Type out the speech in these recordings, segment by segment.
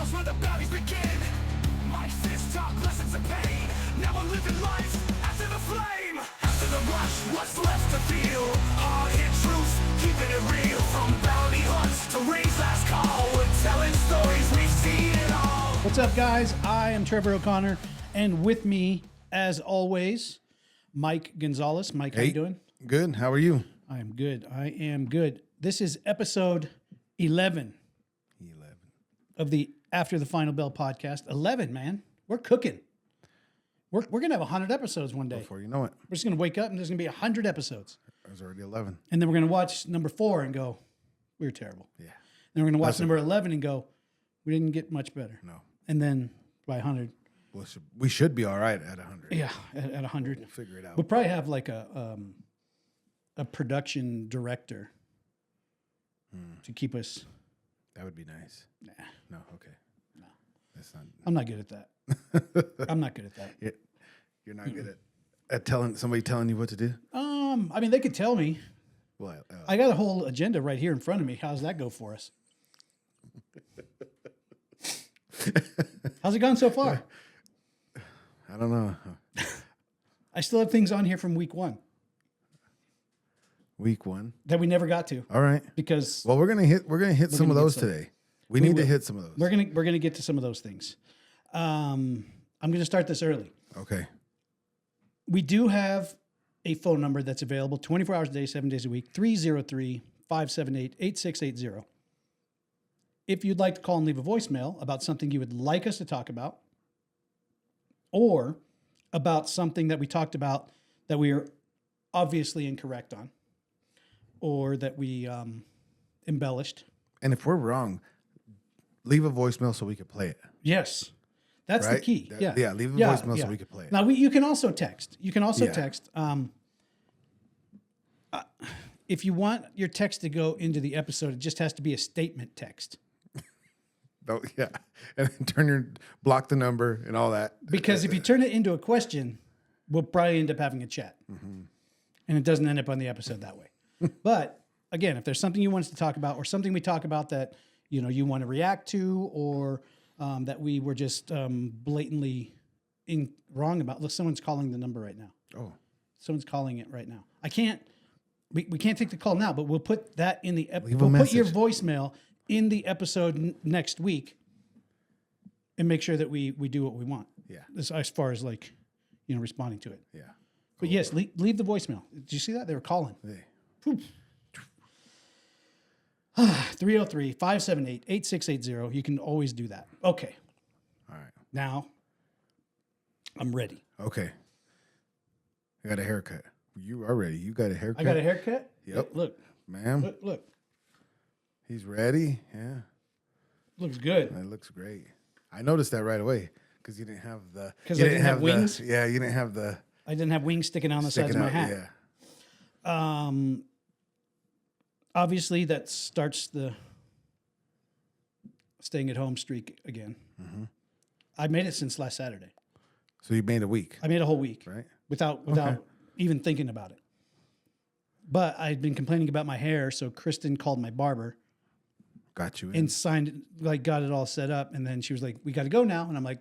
scars where the valleys begin. My fist taught lessons of pain. Now I'm living life after the flame. After the rush, what's left to feel? Hard-hit truths, keeping it real. From bounty hunts to Ray's last call. We're telling stories, we've seen it all. What's up, guys? I am Trevor O'Connor, and with me, as always, Mike Gonzales. Mike, how you doing? Good. How are you? I am good. I am good. This is episode 11 of the After the Final Bell podcast. 11, man. We're cooking. We're going to have 100 episodes one day. Before you know it. We're just going to wake up and there's going to be 100 episodes. There's already 11. And then we're going to watch number 4 and go, we were terrible. Yeah. Then we're going to watch number 11 and go, we didn't get much better. No. And then by 100. Well, we should be all right at 100. Yeah, at 100. We'll figure it out. We'll probably have like a production director to keep us. That would be nice. Nah, No, okay. no. That's not. I'm not good at that. I'm not good at that. You're not good at somebody telling you what to do? I mean, they could tell me. Well, I got a whole agenda right here in front of me. How's that go for us? How's it gone so far? I don't know. I still have things on here from week 1 Week 1 that we never got to. All right. Because Well, we're gonna hit some of those today. We need to hit some of those. we're gonna get to some of those things. I'm gonna start this early. Okay. We do have a phone number that's available 24 hours a day, 7 days a week, 303-578-8680. If you'd like to call and leave a voicemail about something you would like us to talk about, or about something that we talked about that we are obviously incorrect on, or that we embellished. And if we're wrong, leave a voicemail so we can play it. Yes. That's the Right? key. Yeah. Yeah, leave a voicemail so we can play it. Now, you can also text. You can also Yeah. text. If you want your text to go into the episode, it just has to be a statement text. Oh, yeah. And then block the number and all that. Because if you turn it into a question, we'll probably end up having a chat. And it doesn't end up on the episode that way. But again, if there's something you want us to talk about, or something we talk about that you want to react to, or that we were just blatantly wrong about. Look, someone's calling the number right now. Oh. Someone's calling it right now. We can't take the call now, but we'll put that in the episode. Leave a We'll put your message. voicemail in the episode next week, and make sure that we do what we want. Yeah. As far as responding to it. Yeah. But yes, leave the voicemail. Did you see that? They were calling. Hey. 303-578-8680. You can always do that. Okay. All right. Now, I'm ready. Okay. I got a haircut. You are ready. You got a haircut. I got a haircut? Yep. Look. Ma'am. Look. He's ready. Yeah. Looks good. That looks great. I noticed that right away because you didn't have the. Because I didn't have wings? Yeah, you didn't have the. I didn't have wings sticking on the sides of my hat. Yeah. Obviously, that starts the staying at home streak again. I made it since last Saturday. So you made a week, I made a whole week, right? without even thinking about it. But I'd been complaining about my hair, so Kristen called my barber Got you in. and signed it, got it all set up, and then she was like, "We got to go now," and I'm like,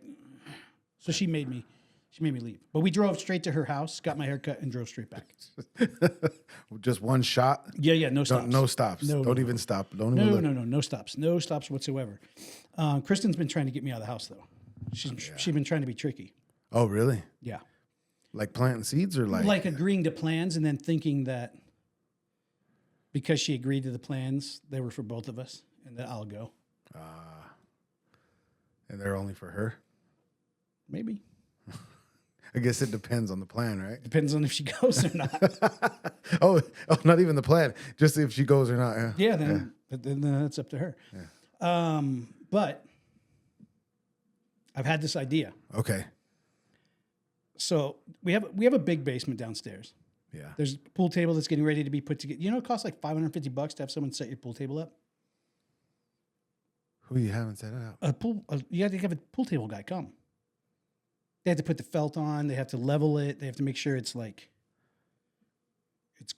so she made me leave. But we drove straight to her house, got my hair cut, and drove straight back. Just one shot. Yeah, no stops. No stops. No, Don't no. even stop. Don't even look. No stops. No stops whatsoever. Kristen's been trying to get me out of the house, though. She's been trying to be tricky. Oh, really? Yeah. Like planting seeds or Like agreeing to plans and then thinking that because she agreed to the plans, they were for both of us and that I'll go. And they're only for her? Maybe. I guess it depends on the plan, right? Depends on if she goes or not. oh, not even the plan. Just if she goes or not. Yeah. Yeah, then that's up to her. Yeah. But I've had this idea. Okay. So we have a big basement downstairs. Yeah. There's a pool table that's getting ready to be put together. It costs like $550 to have someone set your pool table up. Who you haven't set it up? You have to have a pool table guy come. They have to put the felt on. They have to level it. They have to make sure it's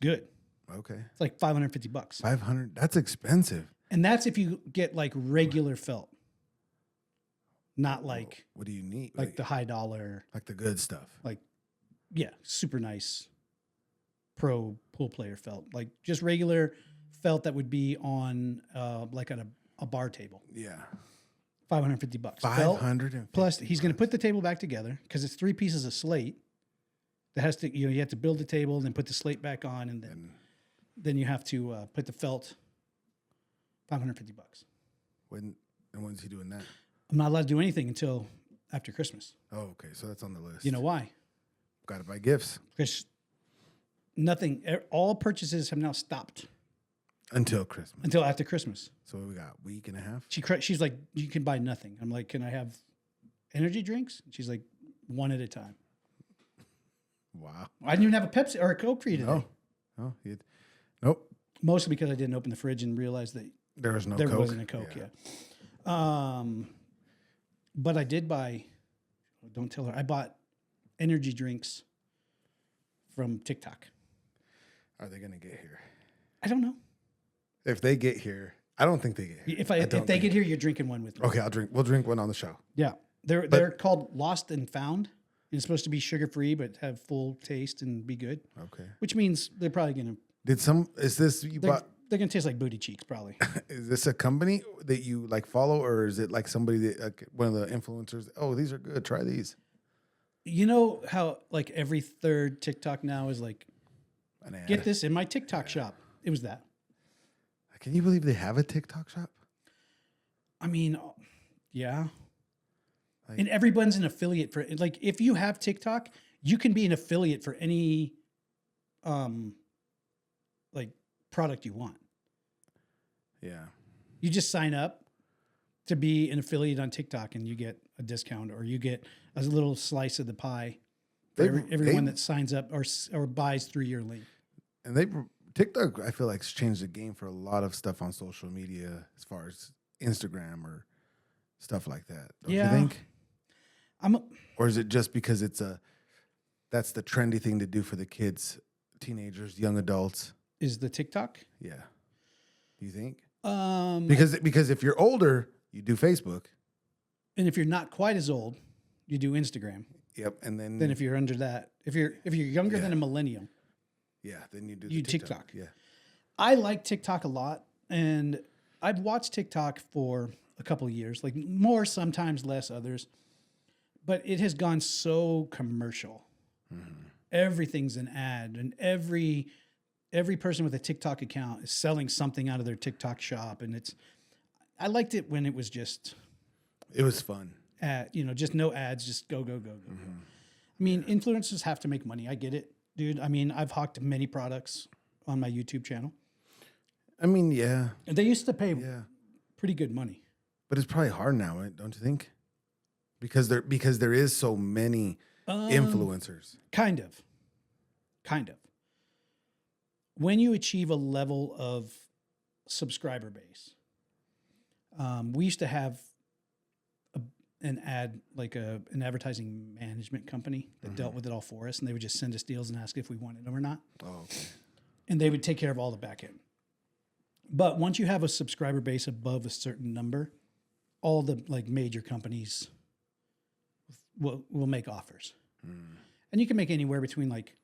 good. Okay. It's like $550. 500. That's expensive. And that's if you get like regular felt. not like What do you need? like the high dollar, like the good stuff. like yeah, super nice pro pool player felt, like just regular felt that would be on like at a bar table. Yeah. $550. Felt, 550. plus he's going to put the table back together because it's 3 pieces of slate that has to, you know, you have to build the table and then put the slate back on, and then you have to put the felt. $550. When's he doing that? I'm not allowed to do anything until after Christmas. Oh, okay. So that's on the list. You know why? Got to buy gifts Because all purchases have now stopped until Christmas. until after Christmas. So we got a week and a half. She's like, you can buy nothing. I'm like, can I have energy drinks? She's like, one at a time. Wow. I didn't even have a Pepsi or a Coke for you today. No. Nope. Mostly because I didn't open the fridge and realize that There was no there Coke. wasn't a Coke yet. But I did buy, don't tell her, I bought energy drinks from TikTok. Are they going to get here? I don't know. If they get here, I don't think they get here. If they get here, you're drinking one with me. Okay, we'll drink one on the show. Yeah. They're called Lost and Found. It's supposed to be sugar-free, but have full taste and be good. Okay. Which means they're probably going to... They're going to taste like booty cheeks, probably. Is this a company that you like follow, or is it like somebody that like one of the influencers? Oh, these are good. Try these. You know how like every third TikTok now is like, An ad. get this in my TikTok shop. It was that. Can you believe they have a TikTok shop? I mean, yeah. Like- And everyone's an affiliate for, like, if you have TikTok, you can be an affiliate for any like product you want. Yeah. You just sign up to be an affiliate on TikTok and you get a discount, or you get a little slice of the pie for everyone that signs up or buys through your link. And TikTok, I feel like, has changed the game for a lot of stuff on social media as far as Instagram or stuff like that. Don't you think? Or is it just because that's the trendy thing to do for the kids, teenagers, young adults? Is the TikTok? Yeah. Do you think? Because if you're older, you do Facebook. And if you're not quite as old, you do Instagram. Yep. And then Then if you're under that, if you're younger than a millennium, then you do you the TikTok. TikTok. Yeah. I like TikTok a lot, and I've watched TikTok for a couple of years, like more, sometimes less, others. But it has gone so commercial. Mm-hmm. Everything's an ad, and every person with a TikTok account is selling something out of their TikTok shop, and I liked it when it was just. It was fun. Just no ads, just go. Mm-hmm. I mean, influencers have to make money. I get it, dude. I mean, I've hawked many products on my YouTube channel. I mean, yeah. And they used to pay pretty good money. But it's probably hard now, right? Don't you think? Because there is so many influencers. Kind of. When you achieve a level of subscriber base, we used to have an advertising management company that dealt with it all for us, and they would just send us deals and ask if we wanted them or not. Oh, okay. And they would take care of all the back end. But once you have a subscriber base above a certain number, all the like major companies will make offers. And you can make anywhere between like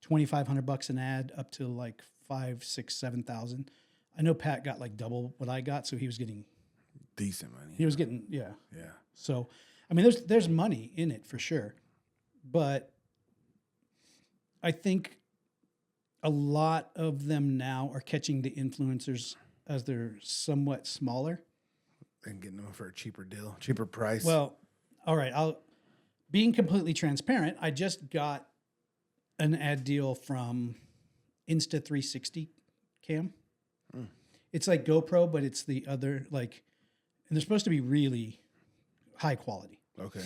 $2,500 an ad up to like 5,000, 6,000, 7,000. I know Pat got like double what I got, so he was getting decent money. He was getting yeah. Yeah. So I mean, there's money in it for sure, but I think a lot of them now are catching the influencers as they're somewhat smaller And getting them for a cheaper deal, cheaper price. Well, all right. Being completely transparent, I just got an ad deal from Insta360 Cam. It's like GoPro, but it's the other and they're supposed to be really high quality. Okay.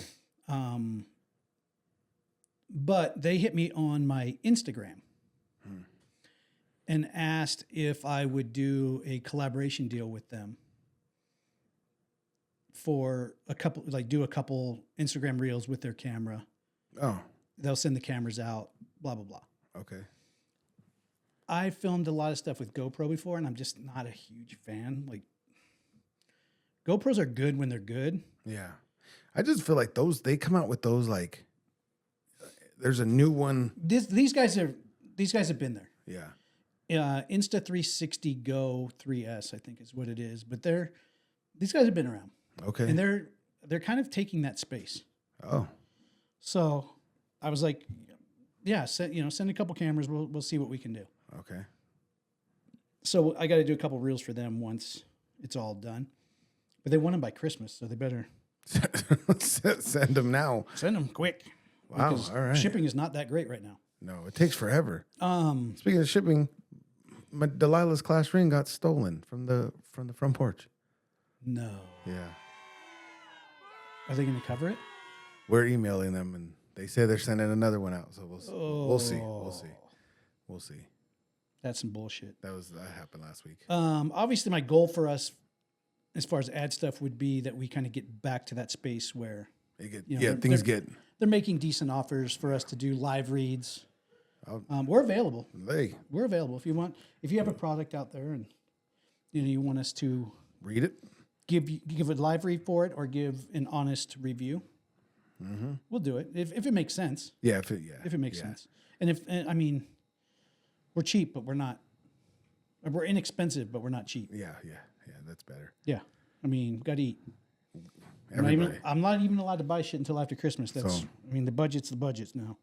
But they hit me on my Instagram and asked if I would do a collaboration deal with them for do a couple Instagram reels with their camera. Oh. They'll send the cameras out, blah, blah, blah. Okay. I filmed a lot of stuff with GoPro before, and I'm just not a huge fan. Like, GoPros are good when they're good. Yeah. I just feel like they come out with those like. There's a new one. These guys have been there. Yeah. Insta360 Go 3S, I think is what it is. But these guys have been around. Okay. And they're kind of taking that space. Oh. So I was like, yeah, send a couple cameras. We'll see what we can do. Okay. So I got to do a couple reels for them once it's all done. But they want them by Christmas, so they better send them now. Send them quick. Wow. Because all right. shipping is not that great right now. No, it takes forever. Speaking of shipping, my Delilah's class ring got stolen from the front porch. No. Yeah. Are they going to cover it? We're emailing them, and they say they're sending another one out. So we'll see. We'll see. That's some bullshit. That happened last week. Obviously, my goal for us, as far as ad stuff, would be that we kind of get back to that space where they're making decent offers for us to do live reads. We're available. We're available if you want. If you have a product out there and you want us to read it, give a live read for it, or give an honest review, we'll do it if it makes sense. Yeah, if it makes sense. And we're cheap, but we're not. We're inexpensive, but we're not cheap. Yeah, that's better. Yeah, got to eat. Everybody. I'm not even allowed to buy shit until after Christmas. The budget's the budget's now.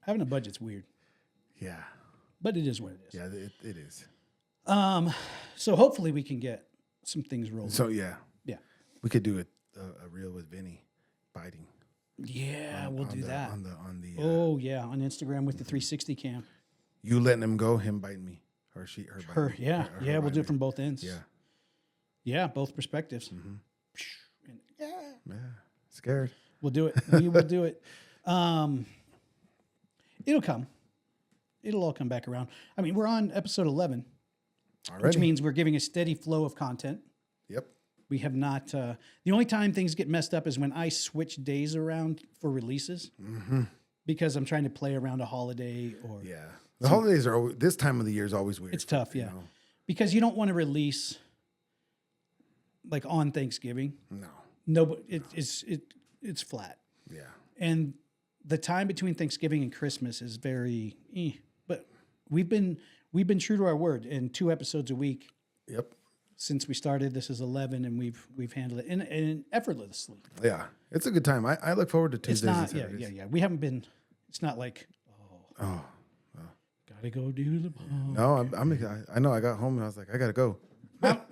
Having a budget's weird. Yeah. But it is what it is. Yeah, it is. So hopefully we can get some things rolling. So yeah. We could do a reel with Vinny biting. Yeah, we'll do that. On the on Instagram with the 360 cam. You letting him go, him biting me. Or her biting me. Yeah, we'll do it from both ends. Yeah. Yeah, both perspectives. Yeah. Scared. We'll do it. We will do it. It'll come. It'll all come back around. We're on episode 11, already. Which means we're giving a steady flow of content. Yep. We have not. The only time things get messed up is when I switch days around for releases, because I'm trying to play around a holiday or. Yeah, the holidays are always, this time of the year is always weird. It's tough, because you don't want to release like on Thanksgiving. No, but it's flat. Yeah, and the time between Thanksgiving and Christmas is very. But we've been true to our word in 2 episodes a week. Yep. Since we started, this is 11, and we've handled it and effortlessly. Yeah, it's a good time. I look forward to Tuesdays and Saturdays. Yeah. We haven't been. It's not like gotta go do the. No, I know. I got home and I was like, I gotta go. Out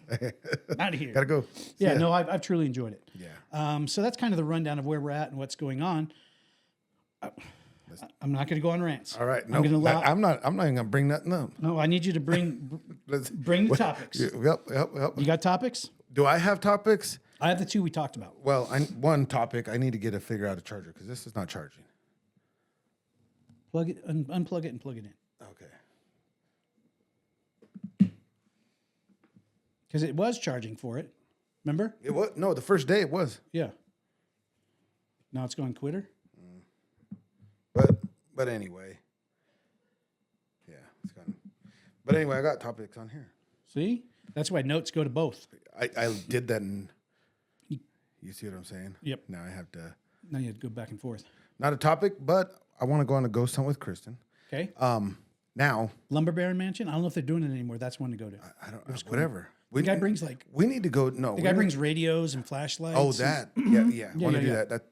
of here. Gotta go. Yeah, no, I've truly enjoyed it. Yeah. So that's kind of the rundown of where we're at and what's going on. I'm not going to go on rants. All right. No, I'm not even going to bring nothing up. No, I need you to bring the topics. Yep. You got topics? Do I have topics? I have the 2 we talked about. Well, one topic, I need to figure out a charger because this is not charging. Plug it, unplug it, and plug it in. Okay. Because it was charging for it. Remember? It was the first day it was. Yeah. Now it's going quitter. But anyway, yeah, it's gone. But anyway, I got topics on here. See, that's why notes go to both. I did that, and you see what I'm saying? Yep. Now I have to. Now you have to go back and forth. Not a topic, but I want to go on a ghost hunt with Kristen. Okay. Now Lumber Baron Mansion. I don't know if they're doing it anymore. That's one to go to. I don't. Whatever. The guy brings like. We need to go. No. The guy brings radios and flashlights. Oh, that. Yeah. Want to do that?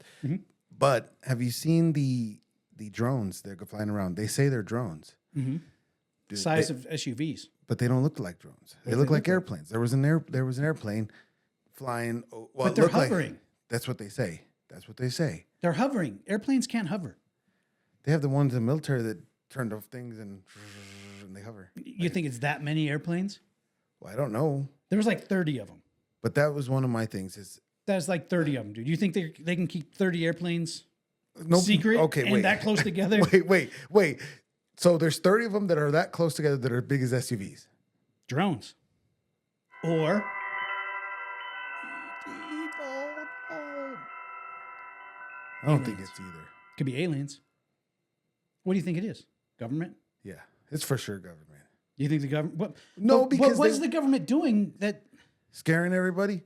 But have you seen the drones that go flying around? They say they're drones. Mm-hmm. Size of SUVs. But they don't look like drones. They look like airplanes. There was an airplane flying. Well, but they're hovering. That's what they say. They're hovering. Airplanes can't hover. They have the ones in the military that turn off things and they hover. You think it's that many airplanes? Well, I don't know. There was like 30 of them. But that was one of my things. That's like 30 of them, dude. You think they can keep 30 airplanes secret and that close together? Wait. So there's 30 of them that are that close together that are big as SUVs. Drones. Or I don't think it's either. Could be aliens. What do you think it is? Government? Yeah, it's for sure government. You think the government? No, because what's the government doing that? Scaring everybody?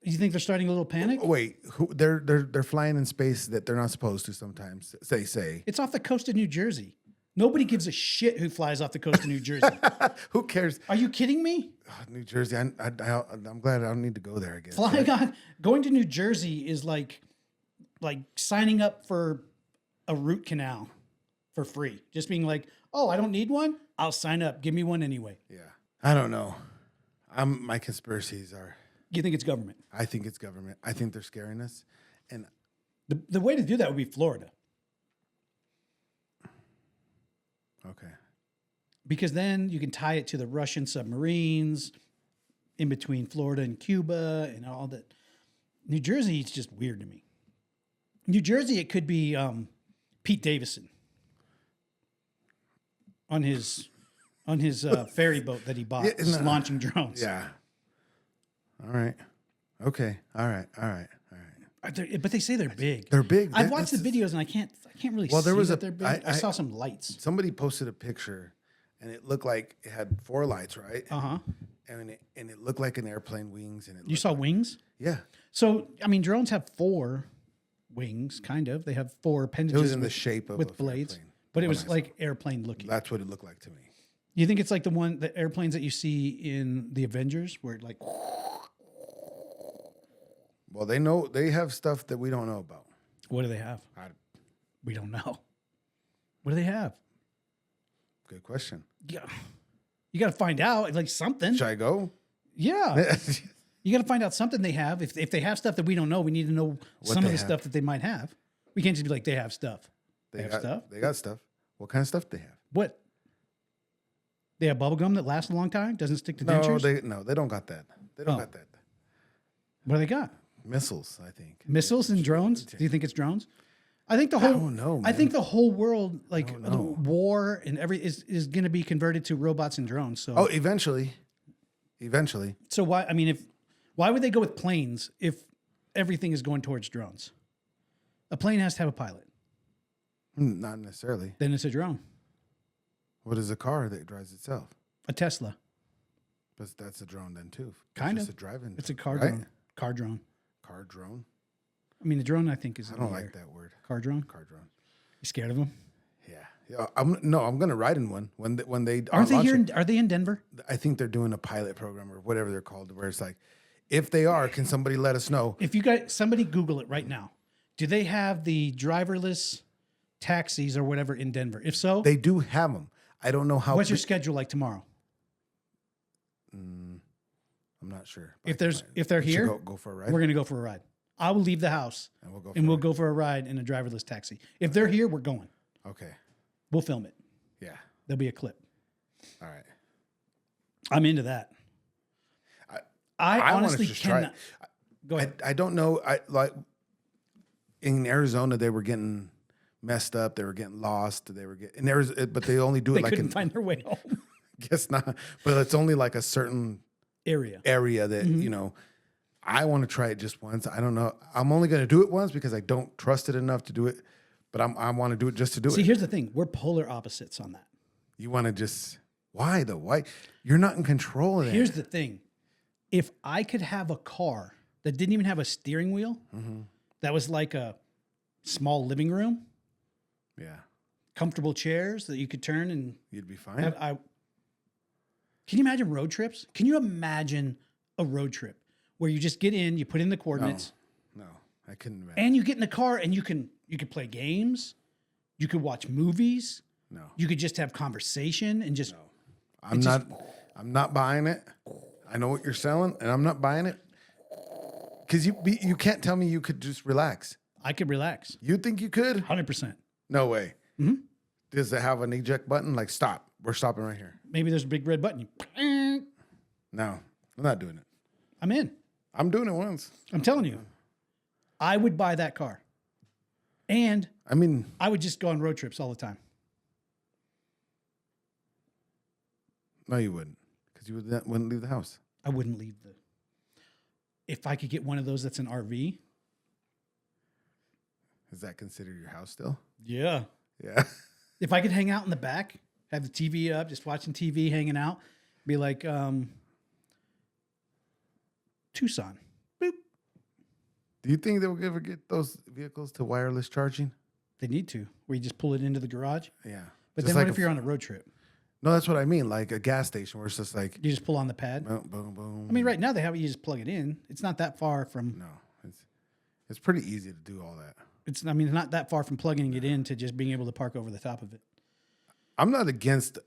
You think they're starting a little panic? Wait, they're flying in space that they're not supposed to sometimes. They say. It's off the coast of New Jersey. Nobody gives a shit who flies off the coast of New Jersey. Who cares? Are you kidding me? New Jersey. I'm glad I don't need to go there again. Going to New Jersey is like signing up for a root canal for free. Just being like, oh, I don't need one. I'll sign up. Give me one anyway. Yeah. I don't know. My conspiracies are. You think it's government? I think it's government. I think they're scaring us. And the way to do that would be Florida. Okay. Because then you can tie it to the Russian submarines in between Florida and Cuba and all that. New Jersey is just weird to me. New Jersey, it could be Pete Davidson on his ferry boat that he bought, launching drones. Yeah. All right. Okay. All right. But they say they're big. They're big. I've watched the videos and I can't really see that they're big. I saw some lights. Somebody posted a picture, and it looked like it had 4 lights, right? And it looked like an airplane wings. And you saw wings? Yeah. So I mean, drones have 4 wings, kind of. They have 4 appendages. It was in the shape of with blades, airplane. but it was like airplane looking. That's what it looked like to me. You think it's like the airplanes that you see in the Avengers, where it like. Well, they have stuff that we don't know about. What do they have? We don't know. What do they have? Good question. Yeah, you got to find out. Like something. Should I go? Yeah, you got to find out something they have. If they have stuff that we don't know, we need to know some of the stuff that they might have. We can't just be like they have stuff. They have stuff. They got stuff. What kind of stuff do they have? What? They have bubble gum that lasts a long time, doesn't stick to dentures. They don't got that. They don't got that. What do they got? Missiles, I think. Missiles and drones? Do you think it's drones? I think the whole. I don't know, man. I think the whole world, like the war and is going to be converted to robots and drones. So. Oh, eventually. So why? I mean, why would they go with planes if everything is going towards drones? A plane has to have a pilot. Not necessarily. Then it's a drone. What is a car that drives itself? A Tesla. But that's a drone then too. Kind of. of. Driving. It's a car drone. Car drone. Car drone. I mean, the drone I think is. I don't like that word. Car drone. Car drone. You scared of them? Yeah. I'm gonna ride in one when they aren't they here? Are they in Denver? I think they're doing a pilot program or whatever they're called, where it's like, if they are, can somebody let us know? If you guys, somebody Google it right now. Do they have the driverless taxis or whatever in Denver? If so, they do have them. I don't know how. What's your schedule like tomorrow? I'm not sure. If they're here, go for a ride. We're gonna go for a ride. I will leave the house and we'll go for a ride in a driverless taxi. If they're here, we're going. Okay. We'll film it. Yeah. There'll be a clip. All right. I'm into that. I honestly cannot. Go ahead. I don't know. I like in Arizona they were getting messed up. They were getting lost. They were getting but they only do it they like couldn't find their way home. Guess not. But it's only like a certain area that I want to try it just once. I don't know. I'm only going to do it once because I don't trust it enough to do it. But I want to do it just to do it. See, here's the thing. We're polar opposites on that. You want to just... Why, though? Why? You're not in control of that. Here's the thing. If I could have a car that didn't even have a steering wheel, that was like a small living room. Yeah. Comfortable chairs that you could turn and... You'd be fine. Can you imagine road trips? Can you imagine a road trip where you just get in, you put in the coordinates? No, I couldn't imagine. And you get in the car and you could play games. You could watch movies. No. You could just have conversation and just... No. I'm not buying it. I know what you're selling and I'm not buying it. Because you can't tell me you could just relax. I could relax. You think you could? 100%. No way. Does it have an eject button? Like, stop. We're stopping right here. Maybe there's a big red button. No, I'm not doing it. I'm in. I'm doing it once. I'm telling you. I would buy that car. And I mean, I would just go on road trips all the time. No, you wouldn't. Because you wouldn't leave the house. I wouldn't leave if I could get one of those that's an RV. Is that considered your house still? Yeah. Yeah. If I could hang out in the back, have the TV up, just watching TV, hanging out, be like, Tucson. Boop. Do you think they'll ever get those vehicles to wireless charging? They need to, where you just pull it into the garage. Yeah. But Just then like what if you're on a road trip? No, that's what I mean. Like a gas station where it's just like You just pull on the pad. boom, boom, boom. I mean, right now they have it. You just plug it in. It's not that far from. No, it's pretty easy to do all that. It's. I mean, it's not that far from plugging it in to just being able to park over the top of it. I'm not against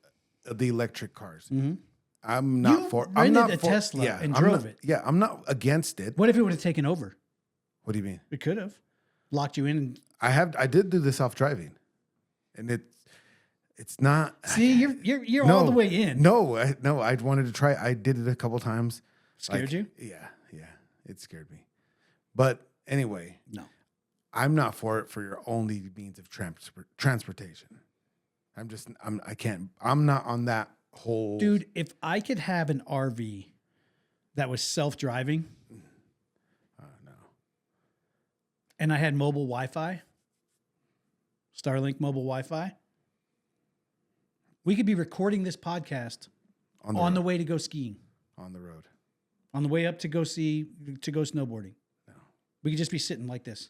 the electric cars. Mm-hmm. I'm not You for. I'm rented not a for, Tesla yeah, and I'm drove not- it. Yeah, I'm not against it. What if it would have taken over? What do you mean? It could have locked you in. And, I did do the self driving, and it's not. see, you're all the way in. No, I wanted to try. I did it a couple times. Scared you? Yeah, it scared me. But anyway, No. I'm not for it for your only means of transportation. I'm not on that whole. Dude, if I could have an RV that was self-driving, No. and I had mobile Wi-Fi, Starlink mobile Wi-Fi, we could be recording this podcast on the way to go skiing, on the road. on the way up to go snowboarding. No. We could just be sitting like this.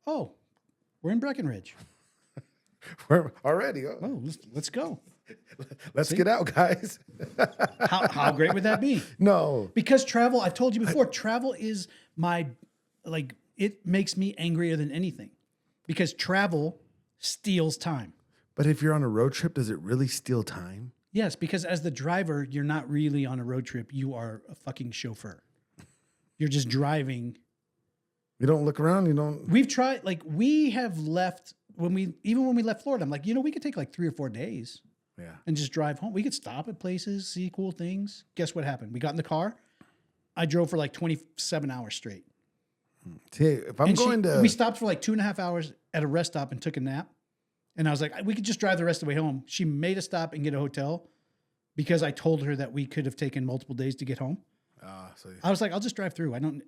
Oh, we're in Breckenridge. We're already. Oh, let's go. Let's get out, guys. How great would that be? No. Because travel, I've told you before, travel is it makes me angrier than anything. Because travel steals time. But if you're on a road trip, does it really steal time? Yes, because as the driver, you're not really on a road trip. You are a fucking chauffeur. You're just driving. You don't look around. You don't. We've tried, we have left when we left Florida. I'm like, we could take 3 or 4 days Yeah. and just drive home. We could stop at places, see cool things. Guess what happened? We got in the car. I drove for 27 hours straight. See, if I'm going to. We stopped for 2.5 hours at a rest stop and took a nap. And I was like, we could just drive the rest of the way home. She made us stop and get a hotel because I told her that we could have taken multiple days to get home. So I was like, I'll just drive through. We'll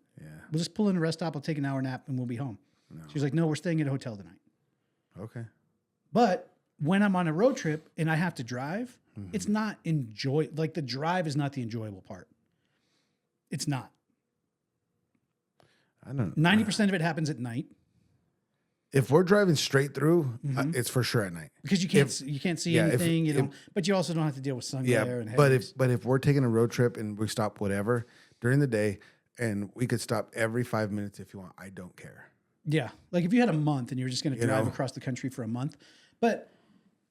just pull in a rest stop. I'll take an hour nap and we'll be home. No. She was like, no, we're staying at a hotel tonight. Okay. But when I'm on a road trip and I have to drive, it's not the drive is not the enjoyable part. It's not. I don't know. 90% of it happens at night. If we're driving straight through, it's for sure at night. Because you can't see anything, but you also don't have to deal with sun glare and headwinds. but if we're taking a road trip and we stop whatever during the day, and we could stop every 5 minutes if you want, I don't care. Yeah, if you had a month and you were just going to drive across the country for a month, but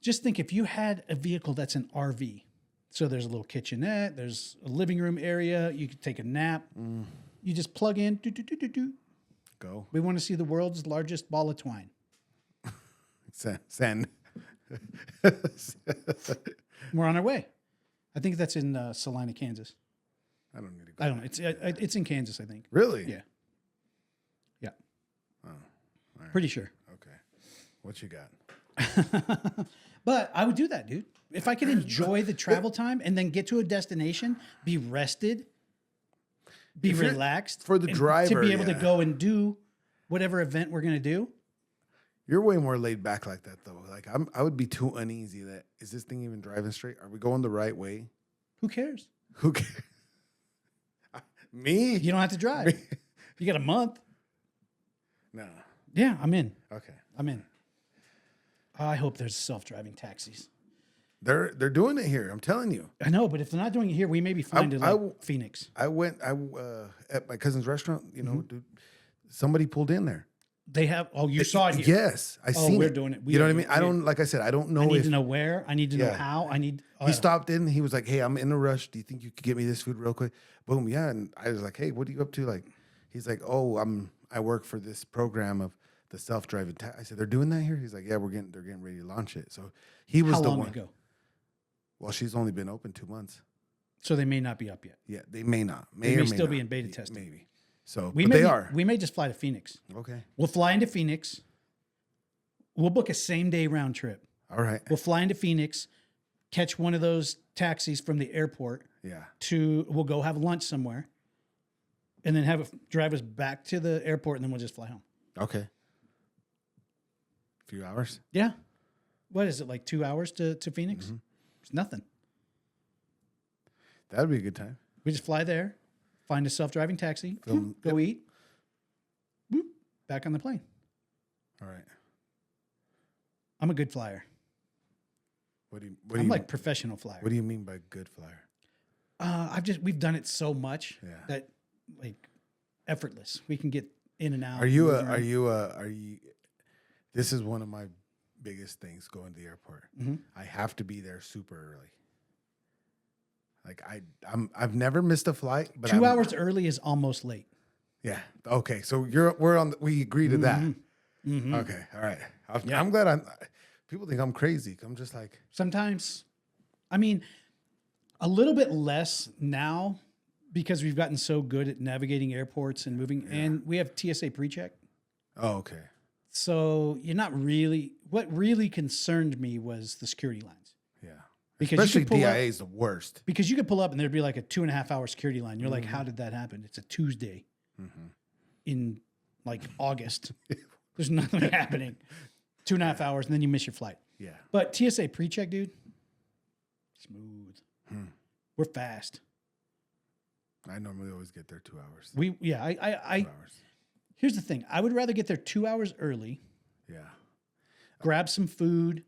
just think if you had a vehicle that's an RV, so there's a little kitchenette, there's a living room area, you could take a nap, you just plug in, Go. We want to see the world's largest ball of twine. Send. We're on our way. I think that's in Salina, Kansas. I don't need to go. I don't know. It's in Kansas, I think. Really? Yeah. Yeah. Oh, all right. Pretty sure. Okay. What you got? But I would do that, dude. If I could enjoy the travel time and then get to a destination, be rested, be relaxed for the driver, to be able to go and do whatever event we're going to do. You're way more laid back like that, though. I would be too uneasy. That is this thing even driving straight? Are we going the right way? Who cares? Who cares? Me? You don't have to drive. You got a month. No. Yeah, I'm in. Okay. I'm in. I hope there's self-driving taxis. They're doing it here. I'm telling you. I know, but if they're not doing it here, we may be flying to Phoenix. I went at my cousin's restaurant. Dude, somebody pulled in there. They have. Oh, you saw it here. Yes, I seen it. We're doing it. You know what I mean? I don't. Like I said, I don't know. I need to know where. I need to know Yeah. how. I need. He stopped in. He was like, "Hey, I'm in a rush. Do you think you could get me this food real quick?" Boom, yeah. And I was like, "Hey, what are you up to?" He's like, "Oh, I work for this program of the self-driving." I said, "They're doing that here?" He's like, "Yeah, they're getting ready to launch it." So he was how the long one. ago? Well, she's only been open 2 months. So they may not be up yet. Yeah, they may not. They may still not. be in beta testing. Maybe. So, We but may they are. We may just fly to Phoenix. Okay. We'll fly into Phoenix. We'll book a same-day round trip. All right. We'll fly into Phoenix, catch one of those taxis from the airport. Yeah. We'll go have lunch somewhere, and then have it drive us back to the airport, and then we'll just fly home. Okay. A few hours. Yeah. What is it, 2 hours to Phoenix? Mm-hmm. It's nothing. That'd be a good time. We just fly there, find a self-driving taxi, go eat. back on the plane. All right. I'm a good flyer. I'm like professional flyer. What do you mean by good flyer? We've done it so much Yeah. that like effortless. We can get in and out. Are you this is one of my biggest things going to the airport. Mm-hmm. I have to be there super early. Like I've never missed a flight, but 2 hours early is almost late. Yeah. Okay. So we agree to that. Mm-hmm. Okay. All right. I'm glad people think I'm crazy. I'm just like, Sometimes, I mean, a little bit less now because we've gotten so good at navigating airports and moving, and we have TSA pre-check. oh, okay. So you're not really. What really concerned me was the security lines. Yeah. Because Especially you could pull DIA up, is the worst. because you could pull up and there'd be like a 2.5 hour security line. You're like, how did that happen? It's a Tuesday in like August. There's nothing happening. 2.5 hours, and then you miss your flight. Yeah. But TSA pre-check, dude, smooth. We're fast. I normally always get there 2 hours. I 2 hours. Here's the thing. I would rather get there 2 hours early, Yeah. grab some food,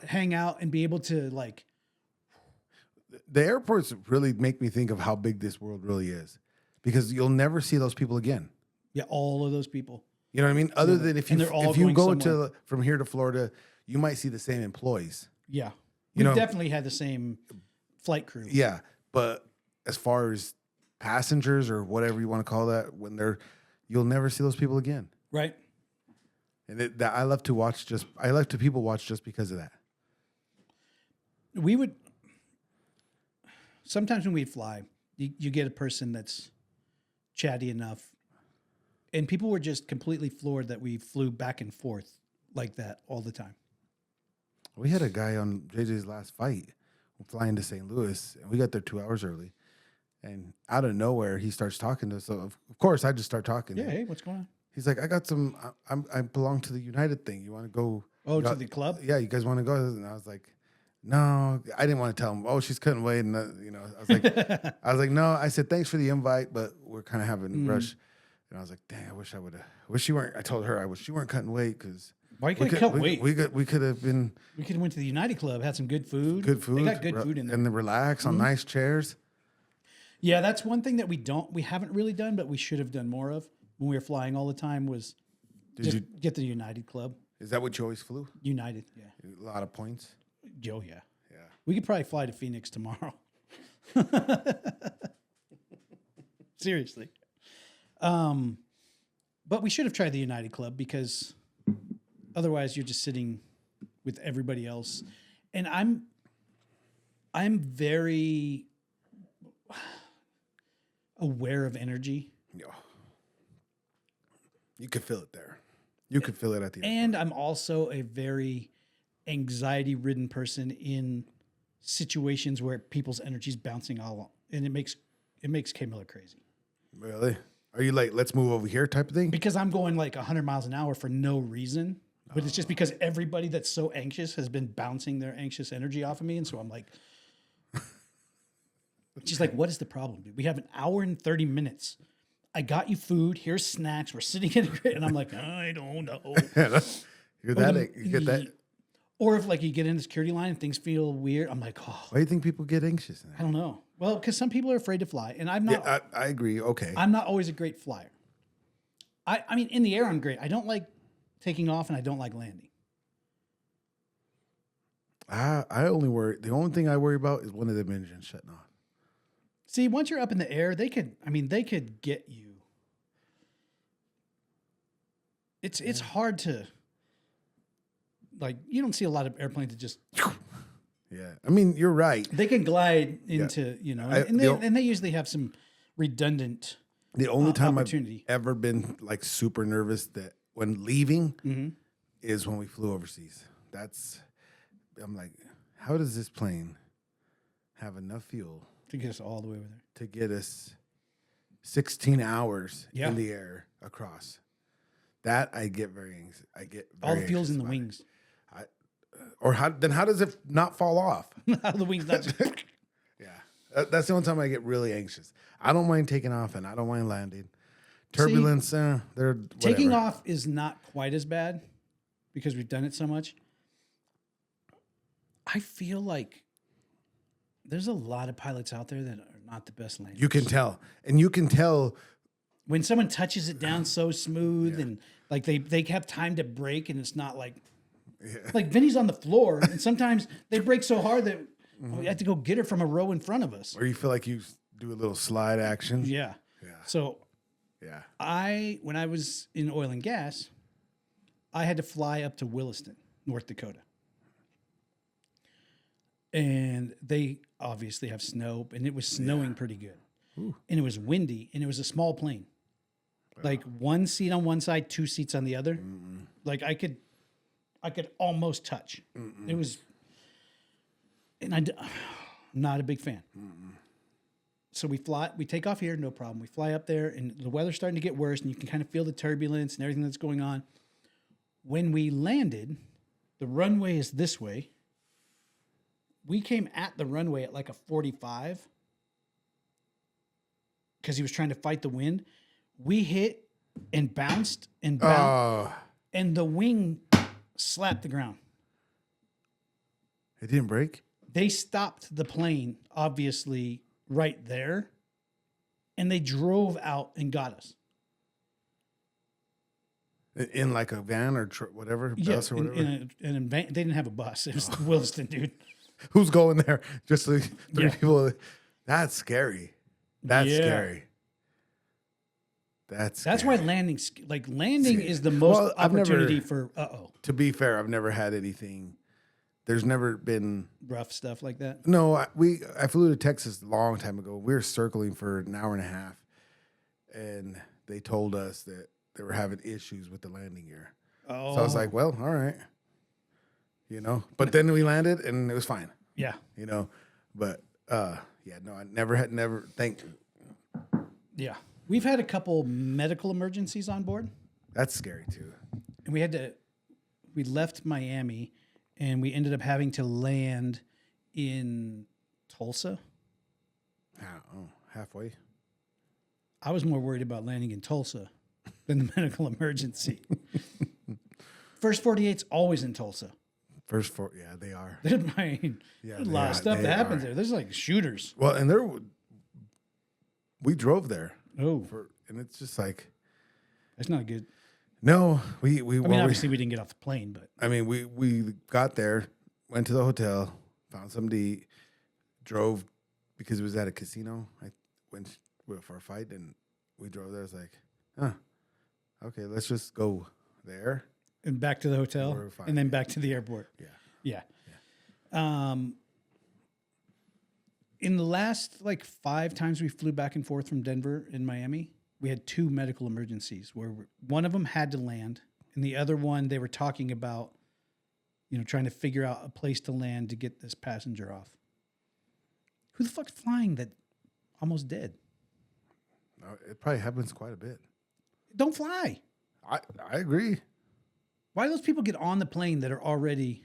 hang out, and be able to like. The airports really make me think of how big this world really is, because you'll never see those people again. Yeah, all of those people. You know what I mean? Other than if And you they're all if you going go somewhere. from here to Florida, you might see the same employees. Yeah, You we know- definitely had the same flight crew. Yeah, but as far as passengers or whatever you want to call that, you'll never see those people again. Right. And I love to people watch just because of that. We would sometimes when we'd fly, you get a person that's chatty enough, and people were just completely floored that we flew back and forth like that all the time. We had a guy on JJ's last flight flying to St. Louis, and we got there 2 hours early. And out of nowhere, he starts talking to us. So of course, I just start talking. Yeah, hey, what's going on? He's like, I got some. I belong to the United thing. You want to go? Oh, to the club? Yeah, you guys want to go? And I was like, no, I didn't want to tell him. Oh, she's couldn't wait, and I was like, no. I said thanks for the invite, but we're kind of having a rush. And I was like, dang, I wish I would have. Wish you weren't. I told her I wish you weren't cutting weight because. Why you couldn't cut weight? We could have been. We could have went to the United Club, had some good food. Good food. They got good food in there. And then relax on nice chairs. Yeah, that's one thing that we haven't really done, but we should have done more of when we were flying all the time was get the United Club. Is that what you always flew? United, yeah. A lot of points. Joe, yeah. Yeah. We could probably fly to Phoenix tomorrow. Seriously. But we should have tried the United Club because otherwise you're just sitting with everybody else. And I'm very aware of energy. Yeah. You could feel it there. You could feel it at the end. And I'm also a very anxiety-ridden person in situations where people's energy's bouncing all along. And it makes K Miller crazy. Really? Are you like, let's move over here type of thing? Because I'm going like 100 miles an hour for no reason. But it's just because everybody that's so anxious has been bouncing their anxious energy off of me. And so I'm like, she's like, what is the problem, dude? We have an hour and 30 minutes. I got you food. Here's snacks. We're sitting in a grid. And I'm like, I don't know. You get that. Or if like you get in the security line and things feel weird, I'm like, oh, Why do you think people get anxious? I don't know. Well, because some people are afraid to fly. And I'm not. Yeah, I agree. Okay. I'm not always a great flyer. I mean, in the air, I'm great. I don't like taking off and I don't like landing. I only worry. The only thing I worry about is one of them engines shutting off. See, once you're up in the air, they could get you. It's hard to, like, you don't see a lot of airplanes that just. Yeah. I mean, you're right. They can glide into, and they usually have some redundant. The only time I've opportunity. ever been like super nervous that when leaving is when we flew overseas. I'm like, how does this plane have enough fuel To get us all the way over there. to get us 16 hours Yeah. in the air across? That I get very anxious. All the fuel's anxious in the about. wings. Or how does it not fall off? How the wings not just. Yeah. That's the only time I get really anxious. I don't mind taking off and I don't mind landing. Turbulence, they're taking whatever. off is not quite as bad because we've done it so much. I feel like there's a lot of pilots out there that are not the best landers. You can tell. And you can tell when someone touches it down so smooth and like they have time to brake and it's not like Vinny's on the floor and sometimes they brake so hard that we have to go get her from a row in front of us. or you feel like you do a little slide action. Yeah. Yeah. So Yeah. when I was in oil and gas, I had to fly up to Williston, North Dakota. And they obviously have snow, and it was snowing pretty good. Ooh. And it was windy, and it was a small plane. Like one seat on one side, two seats on the other. Mm-mm. Like I could almost touch. Mm-mm. It was, and I'm not a big fan. Mm-mm. So we take off here, no problem. We fly up there, and the weather's starting to get worse, and you can kind of feel the turbulence and everything that's going on. When we landed, the runway is this way. We came at the runway at like a 45 because he was trying to fight the wind. We hit and bounced and and the wing slapped the ground. It didn't break? They stopped the plane, obviously, right there, and they drove out and got us. In like a van or whatever, bus or whatever? In a van. They didn't have a bus. It was Williston, dude. Who's going there? Just like three people. That's scary. That's scary. That's why landing is the most opportunity for To be fair, I've never had anything. There's never been rough stuff like that. No, I flew to Texas a long time ago. We were circling for an hour and a half, and they told us that they were having issues with the landing gear. Oh. So I was like, well, all right. But then we landed and it was fine. Yeah. But I never thank. Yeah. We've had a couple medical emergencies on board. That's scary too. And we left Miami and we ended up having to land in Tulsa. Halfway. I was more worried about landing in Tulsa than the medical emergency. First 48's always in Tulsa. First four, yeah, they are. There's a lot of stuff that happens there. There's like shooters. Well, and we drove there. Oh, and it's just like that's not good. No, obviously we didn't get off the plane, but we got there, went to the hotel, found something to eat, drove because it was at a casino. I went for a fight, and we drove there. I was like, okay, let's just go there. And back to the hotel, and then back to the airport. Yeah. In the last 5 times we flew back and forth from Denver and Miami, we had 2 medical emergencies where one of them had to land, and the other one they were talking about, trying to figure out a place to land to get this passenger off. Who the fuck's flying that almost dead? It probably happens quite a bit. Don't fly. I agree. Why do those people get on the plane that are already?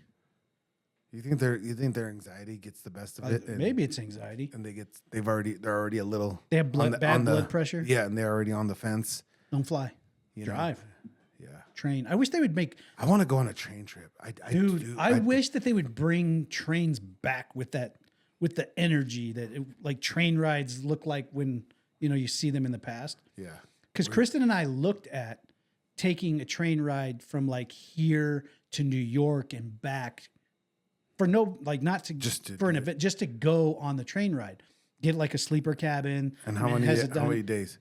You think their anxiety gets the best of it? Maybe it's anxiety, and they're already a little. They have bad blood pressure. Yeah, and they're already on the fence. Don't fly. Drive. Yeah. Train. I wish they would make. I want to go on a train trip. I wish that they would bring trains back with the energy that train rides look like when you see them in the past. Yeah. Because Kristen and I looked at taking a train ride from here to New York and back for for an event, just to go on the train ride, get a sleeper cabin. And how many days?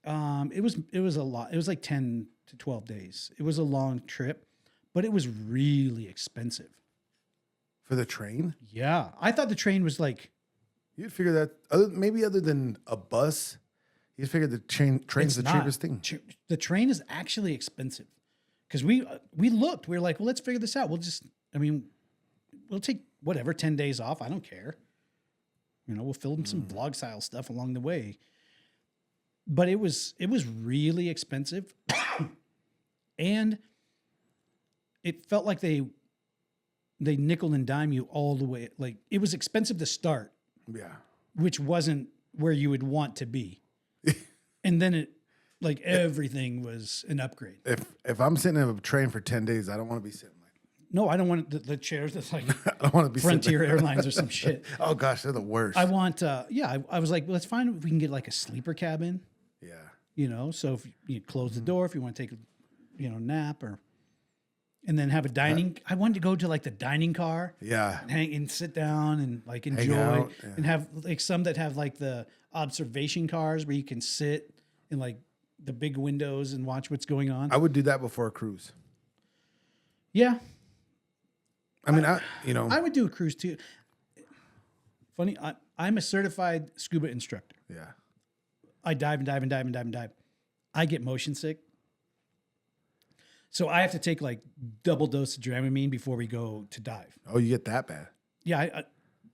It was a lot. It was 10 to 12 days. It was a long trip, but it was really expensive. For the train? Yeah. I thought the train was You'd figure that other than a bus. You figure the train's the cheapest thing. The train is actually expensive because we looked. We were like, well, let's figure this out. We'll take 10 days off. I don't care. We'll film some vlog style stuff along the way. But it was really expensive, and it felt like they nickel and dime you all the way. It was expensive to start. Yeah, which wasn't where you would want to be. And then Like everything was an upgrade. If I'm sitting in a train for 10 days, I don't want to be sitting like. No, I don't want the chairs that's like I don't want to be Frontier sitting Airlines or some shit. Oh gosh, they're the worst. I want, I was like, let's find if we can get like a sleeper cabin. Yeah. You know, so if you close the door, if you want to take a, nap and then have a dining. I wanted to go to like the dining car. Yeah. And hang and sit down and like enjoy out, yeah. and have like some that have like the observation cars where you can sit in like the big windows and watch what's going on. I would do that before a cruise. Yeah. I mean, I would do a cruise too. Funny, I'm a certified scuba instructor. Yeah. I dive and dive and dive and dive and dive. I get motion sick. So I have to take like double dose of Dramamine before we go to dive. Oh, you get that bad? Yeah.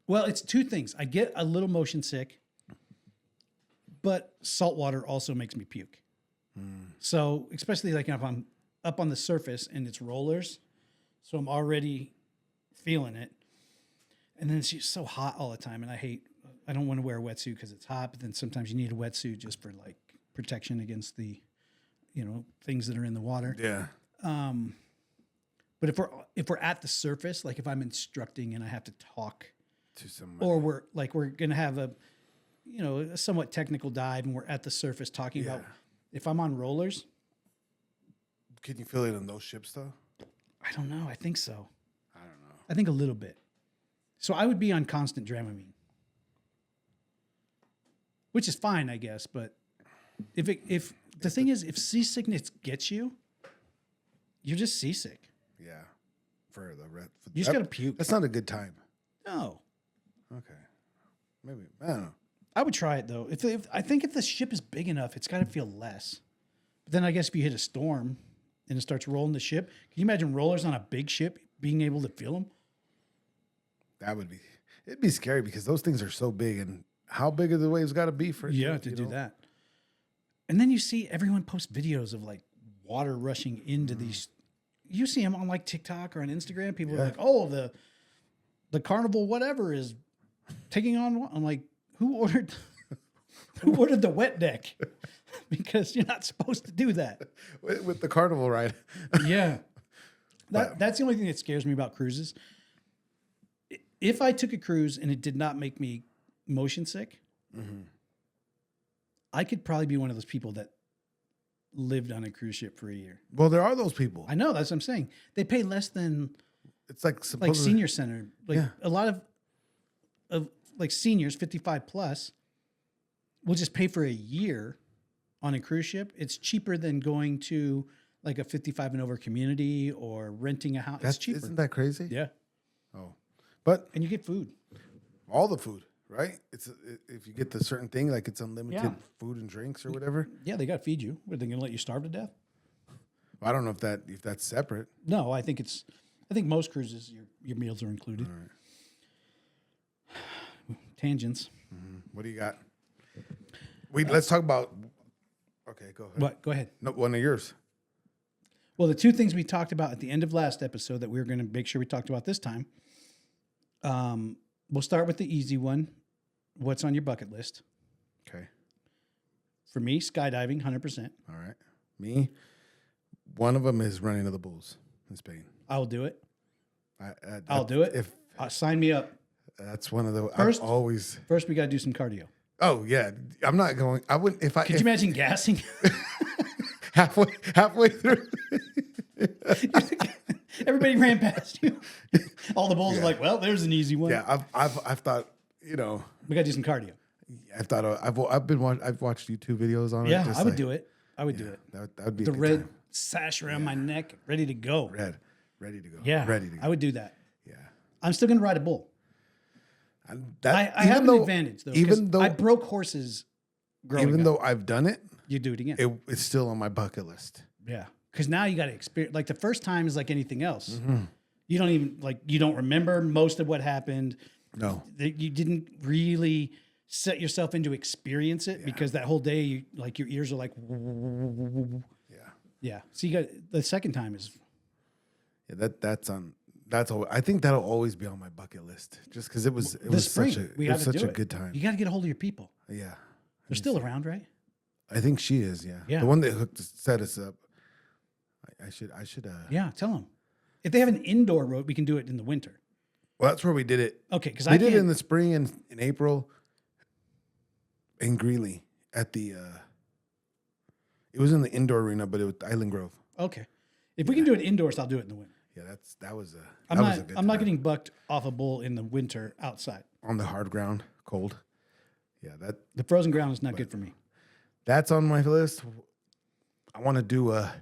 Well, it's two things. I get a little motion sick, but salt water also makes me puke. So especially like if I'm up on the surface and it's rollers, so I'm already feeling it. And then it's just so hot all the time. And I don't want to wear a wetsuit because it's hot, but then sometimes you need a wetsuit just for like protection against the, things that are in the water. Yeah. But if we're at the surface, like if I'm instructing and I have to talk To somebody. or we're going to have a somewhat technical dive and we're at the surface talking about, if I'm on rollers. Can you feel it on those ships though? I don't know. I think so. I don't know. I think a little bit. So I would be on constant Dramamine, which is fine, I guess. But if the thing is, if seasickness gets you, you're just seasick. Yeah. For the red. You just gotta puke. That's not a good time. No. Okay. Maybe. I don't know. I would try it though. If I think if the ship is big enough, it's got to feel less. But then I guess if you hit a storm and it starts rolling the ship, can you imagine rollers on a big ship being able to feel them? It'd be scary because those things are so big, and how big are the waves got to be for Yeah, to do that. And then you see everyone post videos of like water rushing into these. You see them on like TikTok or on Instagram. People are like, "Oh, the carnival whatever is taking on." I'm like, who ordered the wet deck? Because you're not supposed to do that with the carnival ride. Yeah, that's the only thing that scares me about cruises. If I took a cruise and it did not make me motion sick, I could probably be one of those people that lived on a cruise ship for a year. Well, there are those people. I know, that's what I'm saying. They pay less than It's like senior center. Like Yeah. a lot of like seniors, 55 plus, will just pay for a year on a cruise ship. It's cheaper than going to like a 55 and over community or renting a house. It's cheaper. Isn't that crazy? Yeah. Oh, but And you get food. all the food, right? It's if you get the certain thing, like it's unlimited Yeah. food and drinks or whatever. Yeah, they got to feed you. Are they going to let you starve to death? I don't know if that's separate. No, I think most cruises your meals are included. All right. Tangents. What do you got? Let's talk about. Okay, go ahead. What? Go ahead. No, one of yours. Well, the two things we talked about at the end of last episode that we were going to make sure we talked about this time. We'll start with the easy one. What's on your bucket list? Okay. For me, skydiving, 100%. All right. Me. One of them is running to the bulls in Spain. I'll do it. I'll do it. Sign me up. That's one of the. First- I've always. First, we got to do some cardio. Oh yeah, I'm not going. I wouldn't if I. Could you imagine gassing? halfway through. Everybody ran past you. All the bulls are like, well, there's an easy one. Yeah, I've thought, you know, We got to do some cardio. I've watched YouTube videos on it. Yeah, just I would like- do it. I would do it. That would be The a good red time. sash around my neck, ready to go. Ready to go. Yeah, ready to go. I would do that. Yeah, I'm still going to ride a bull. and I that have an advantage though. 'Cause even though I broke horses growing even up. though I've done it, You do it again. it's still on my bucket list. Yeah. Because now you got to experience, like the first time is like anything else. Mm-hmm. You don't even, you don't remember most of what happened. No, You didn't really set yourself into experience it because that whole day, your ears are like, yeah, yeah. So you got, the second time is, that's all. I think that'll always be on my bucket list, just because it was the spring. such We got to such do a it. good time. You got to get a hold of your people. Yeah, They're still around, right? I think she is. Yeah. Yeah. The one that set us up. I should. Yeah, tell them. If they have an indoor road, we can do it in the winter. Well, that's where we did it. Okay, because We did it in the spring and in April in Greeley at the. It was in the indoor arena, but it was Island Grove. Okay, if we can do it indoors, I'll do it in the winter. Yeah, that was a. I'm that not. was a good I'm not time. getting bucked off a bull in the winter outside. On the hard ground, cold. Yeah, The frozen ground is not good for me. that's on my list. I want to do a.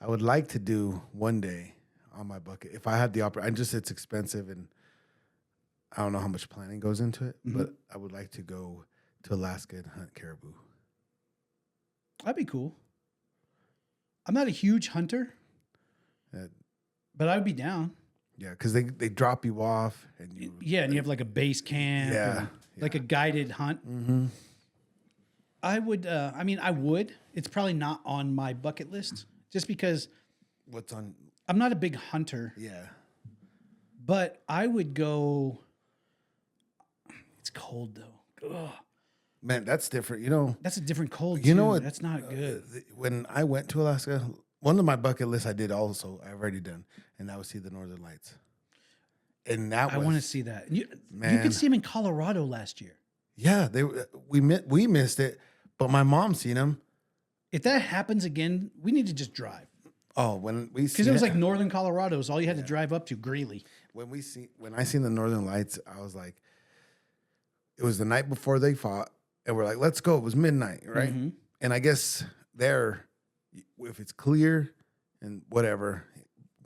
I would like to do one day on my bucket if I had the opportunity. It's expensive and I don't know how much planning goes into it, but I would like to go to Alaska and hunt caribou. That'd be cool. I'm not a huge hunter, Uh, but I'd be down. Yeah, because they drop you off and you. Yeah, and you have like a base camp. Yeah, and like a guided hunt. Mm-hmm. I would. I mean, I would. It's probably not on my bucket list, just because What's on? I'm not a big hunter. Yeah. But I would go. It's cold though. Ugh. Man, that's different. You know. That's a different cold. You know too. what? That's not good. When I went to Alaska, one of my bucket lists I did also. I've already done, and that was see the Northern Lights. And that I was, want to see that. You Man. could see them in Colorado last year. Yeah, we missed it, but my mom seen them. If that happens again, we need to just drive. Oh, when we Because it was like northern Colorado is all you had to drive up to, Greeley. when I seen the Northern Lights, I was like, it was the night before they fought, and we're like, let's go. It was midnight, right? Mhm. And I guess there, if it's clear and whatever,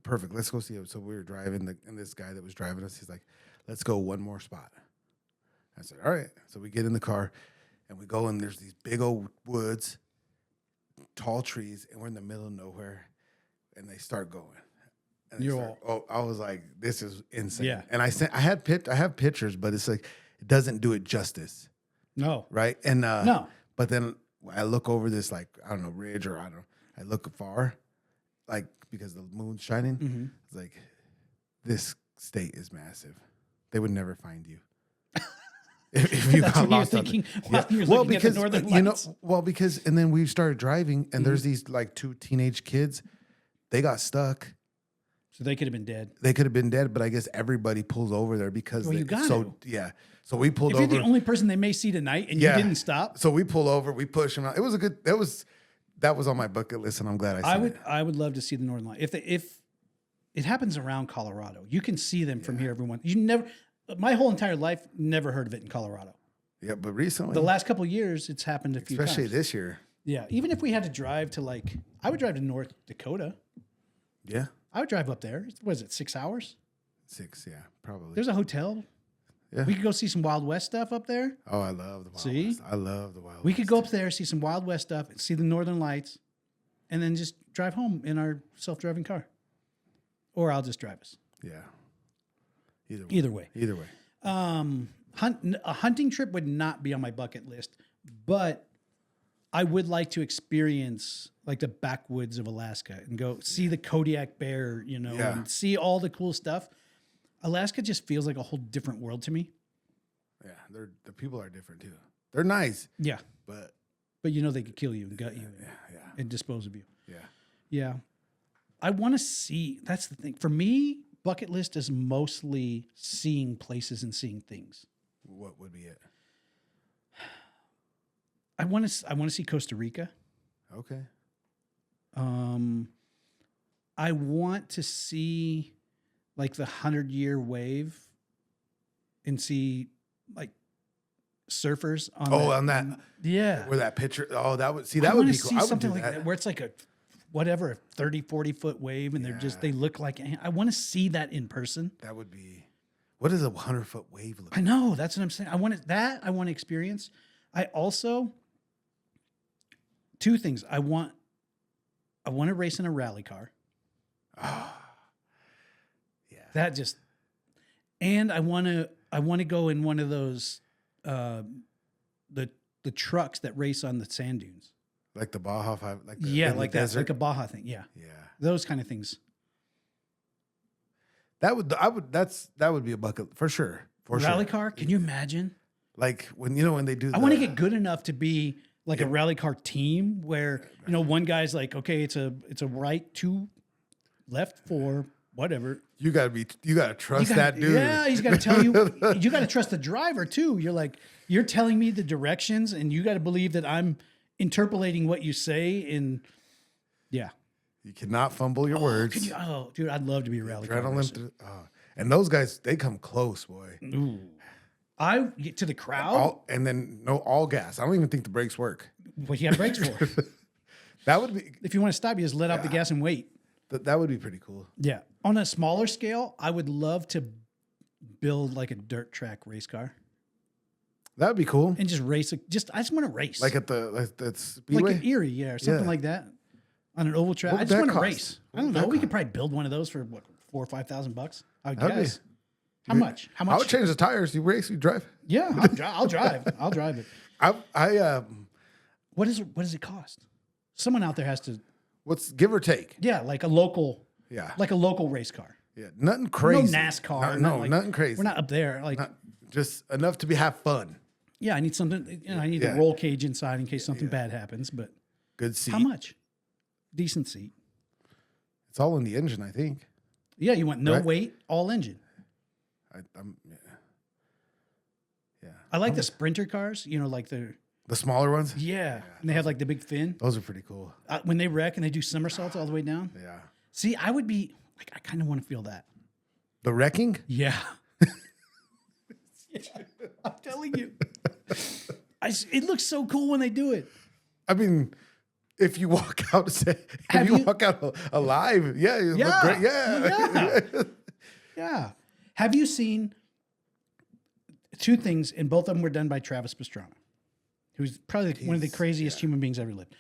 perfect. Let's go see it. So we were driving, and this guy that was driving us, he's like, let's go one more spot. I said, all right. So we get in the car, and we go, and there's these big old woods, tall trees, and we're in the middle of nowhere, and they start going. And they You're start- I was like, this is insane. Yeah. And I have pictures, but it's like it doesn't do it justice, No. right? And No. but then I look over this like I don't know ridge or I don't know. I look far, like because the moon's shining. Mhm. It's like this state is massive. They would never find you. If you That's got what you're lost out thinking there. while you're Well, looking at the because Northern you know, Lights. because and then we started driving, and there's these like two teenage kids. They got stuck. So they could have been dead. They could have been dead, but I guess everybody pulls over there because Well, you got so yeah. So we pulled If you're over. the only person they may see tonight and Yeah. you didn't stop, So we pull over. We push them out. It was a good. That was on my bucket list, and I'm glad I said it. I would love to see the Northern Light. If it happens around Colorado, you can see them from here. Everyone, you never. My whole entire life, never heard of it in Colorado. Yeah, but recently, The last couple of years, it's happened a few especially times. this year. Yeah, even if we had to drive to I would drive to North Dakota. Yeah, I would drive up there. What is it, 6 hours? 6. Yeah, probably. There's a hotel. Yeah. We could go see some Wild West stuff up there. Oh, I love the Wild See? West. I love the Wild We West. could go up there, see some Wild West stuff, see the Northern Lights, and then just drive home in our self-driving car. Or I'll just drive us. Yeah. Either way. Either way. Either way. A hunting trip would not be on my bucket list, but I would like to experience like the backwoods of Alaska and go see the Kodiak bear, Yeah. and see all the cool stuff. Alaska just feels like a whole different world to me. Yeah, the people are different too. They're nice, Yeah. but But they could kill you and gut you and dispose of you. yeah. Yeah. I want to see, that's the thing. For me, bucket list is mostly seeing places and seeing things. What would be it? I want to see Costa Rica. Okay. I want to see like the 100-year wave and see like surfers on On that. Yeah. Where that picture. Oh, that would I would wanna be cool. see I would something do like that where it's like a 30, 40 foot wave and they look like, I want to see that in person. That would be. What does a 100-foot wave look I like? know, that's what I'm saying. I want to experience. I also, two things. I want to race in a rally car. Yeah. That just, and I want to go in one of those, the trucks that race on the sand dunes. Like the Baja 5. Like the, Yeah, in the like that, desert? like a Baja thing. Yeah, Yeah. those kind of things. That would be a bucket for sure. For Rally sure. car? Can you imagine? Like when they do. I want to get good enough to be like a rally car team where, you know, one guy's like, okay, it's a right, 2 left, 4, whatever. You gotta trust that dude. Yeah, he's got to tell you. You got to trust the driver too. You're like, you're telling me the directions, and you got to believe that I'm interpolating what you say. And yeah, You cannot fumble your words. Dude, I'd love to be a rally car racer. Adrenaline. And those guys, they come close, boy. Ooh. I get to the crowd. And then all gas. I don't even think the brakes work. What you have brakes for? That would be. If you want to stop, you just let out the gas and wait. That would be pretty cool. Yeah. On a smaller scale, I would love to build like a dirt track race car That would be cool. and just race. I just want to race. Like at that speedway. Like an Erie, yeah, or something like that. On an oval track. What I would just that want to cost? race. I What don't would know. that We could cost? probably build one of those for what, $4,000 or $5,000. I would That'd be- guess. How much? How I much? would change the tires. You race, you drive. Yeah, I'll drive. I'll drive it. What does it cost? Someone out there has to. What's give or take? Yeah, like a local. Yeah. Like a local race car. Yeah, nothing crazy. No NASCAR. No, nothing crazy. We're not up there. Like, Just enough to have fun. yeah, I need something. You know, I need a roll cage inside in case something bad happens. But Good seat. how much? Decent seat. It's all in the engine, I think. Yeah, you want no Right. weight, all engine. I'm yeah. I like the Sprinter cars. You know, like the smaller ones. yeah, and they have like the big fin. Those are pretty cool. When they wreck and they do somersaults all the way down. Yeah. See, I would be like, I kind of want to feel that. The wrecking. Yeah. I'm telling you. It looks so cool when they do it. I mean, if you walk out, walk out alive, yeah, you look great. Yeah. Yeah. Have you seen 2 things, and both of them were done by Travis Pastrana, who's probably one of the craziest human beings ever lived.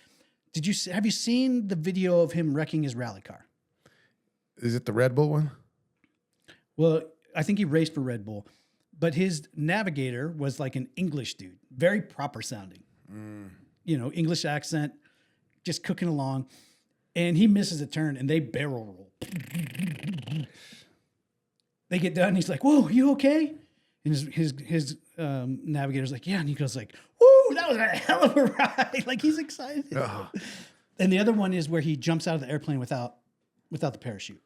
Have you seen the video of him wrecking his rally car? Is it the Red Bull one? Well, I think he raced for Red Bull, but his navigator was like an English dude, very proper sounding. You know, English accent, just cooking along. And he misses a turn and they barrel roll. They get done. He's like, "Whoa, you okay?" And his navigator's like, "Yeah." And he goes like, "Woo, that was a hell of a ride." Like he's excited. And the other one is where he jumps out of the airplane without the parachute.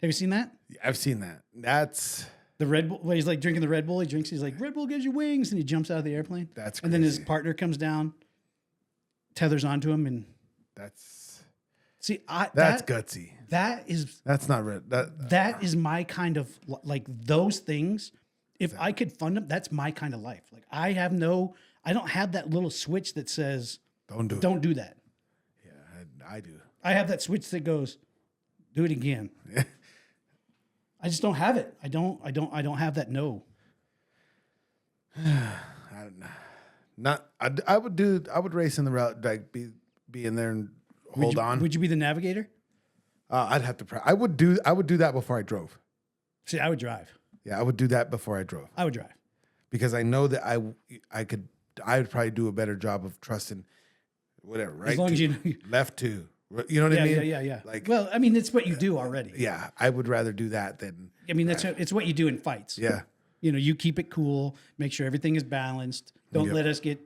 Have you seen that? I've seen that. That's The Red Bull, where he's like drinking the Red Bull. He drinks, he's like, "Red Bull gives you wings." And he jumps out of the airplane. That's And then his crazy. partner comes down, tethers onto him. And that's see, gutsy. That's not red. That is my kind of, like those things. If I could fund them, that's my kind of life. Like I don't have that little switch that says, Don't do that. Yeah, I do. I have that switch that goes, do it again. I just don't have it. I don't have that no. I would race in the route, like be in there and hold on. Would you be the navigator? I'd have to. I would do that before I drove. See, I would drive. Yeah, I would do that before I drove I would drive. because I know that I would probably do a better job of trusting whatever. Right, As long as you left to. You know what I mean? Yeah. Like, well, I mean, it's what you do already. yeah, I would rather do that than. I mean, it's what you do in fights. Yeah. You know, you keep it cool, make sure everything is balanced. Don't Yep. let us get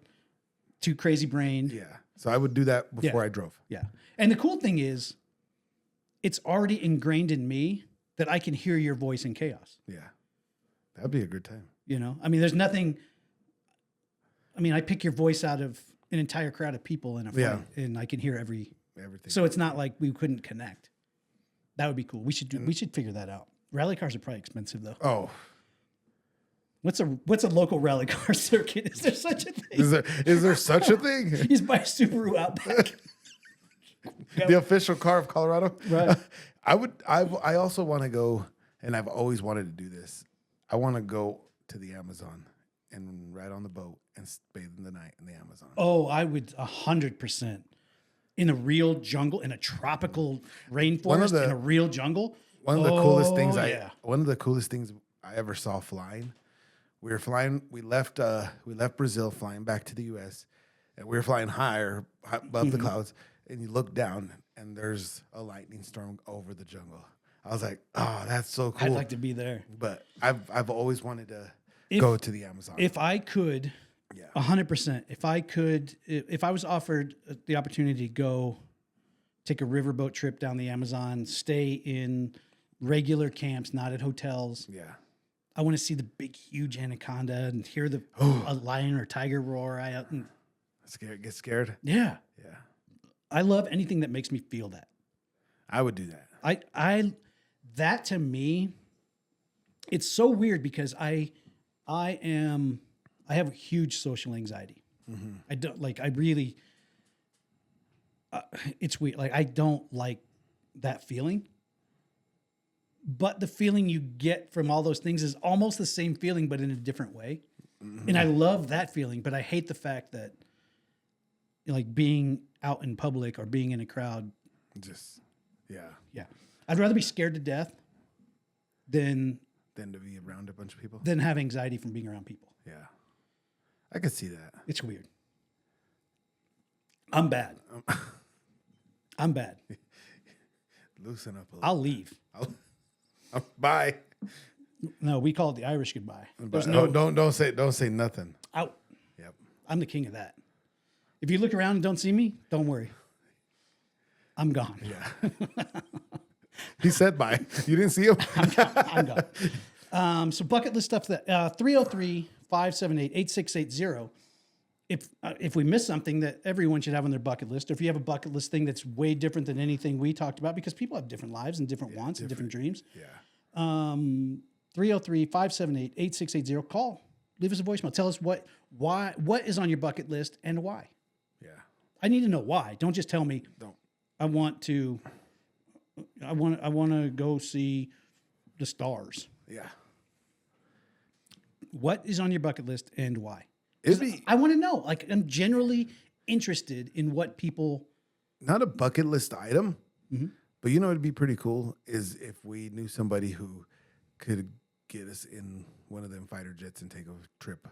too crazy brained. Yeah. So I would do that before Yeah. I drove. Yeah. And the cool thing is, it's already ingrained in me that I can hear your voice in chaos. Yeah. That'd be a good time. You know, I mean, there's nothing. I mean, I pick your voice out of an entire crowd of people in a fight, Yeah. and I can hear everything. So it's not like we couldn't connect. That would be cool. We should figure that out. Rally cars are probably expensive though. oh, What's a local rally car circuit? Is there such a thing? is there such a thing? You just buy a Subaru Outback. The official car of Colorado. Right. I also want to go, and I've always wanted to do this. I want to go to the Amazon and ride on the boat and bathe in the night in the Amazon. Oh, I would 100% in a real jungle, in a tropical rainforest, in a real jungle. One of the coolest things yeah. one of the coolest things I ever saw flying. We left Brazil flying back to the US, and we were flying higher above the clouds, and you look down and there's a lightning storm over the jungle. I was like, "Oh, that's so cool." I'd like to be there. But I've always wanted to go to the Amazon. If I could Yeah. 100%. If I was offered the opportunity to go take a riverboat trip down the Amazon, stay in regular camps, not at hotels. Yeah. I want to see the big, huge anaconda and hear a lion or tiger roar. Get scared. Yeah. Yeah. I love anything that makes me feel that. I would do that. That to me, it's so weird because I have huge social anxiety. Mm-hmm. I don't like, I really, it's weird. Like, I don't like that feeling, but the feeling you get from all those things is almost the same feeling, but in a different way. Mm-hmm. And I love that feeling, but I hate the fact that, like, being out in public or being in a crowd. Yeah. I'd rather be scared to death than to be around a bunch of people. Than have anxiety from being around people. Yeah. I could see that. It's weird. I'm bad. I'm bad. Loosen up a little. I'll leave. Bye. No, we call it the Irish goodbye. There's don't say nothing. Out. Yep. I'm the king of that. If you look around and don't see me, don't worry. I'm gone. Yeah. He said bye. You didn't see him? I'm gone. So bucket list stuff that 303-578-8680. If we miss something that everyone should have on their bucket list, or if you have a bucket list thing that's way different than anything we talked about, because people have different lives and different wants and different dreams. Yeah. 303-578-8680. Call. Leave us a voicemail. Tell us what is on your bucket list and why. Yeah. I need to know why. Don't just tell me. Don't. I want to go see the stars. Yeah. What is on your bucket list and why? I want to know. Like, I'm generally interested in what people. Not a bucket list item, but you know it'd be pretty cool is if we knew somebody who could get us in one of them fighter jets and take a trip.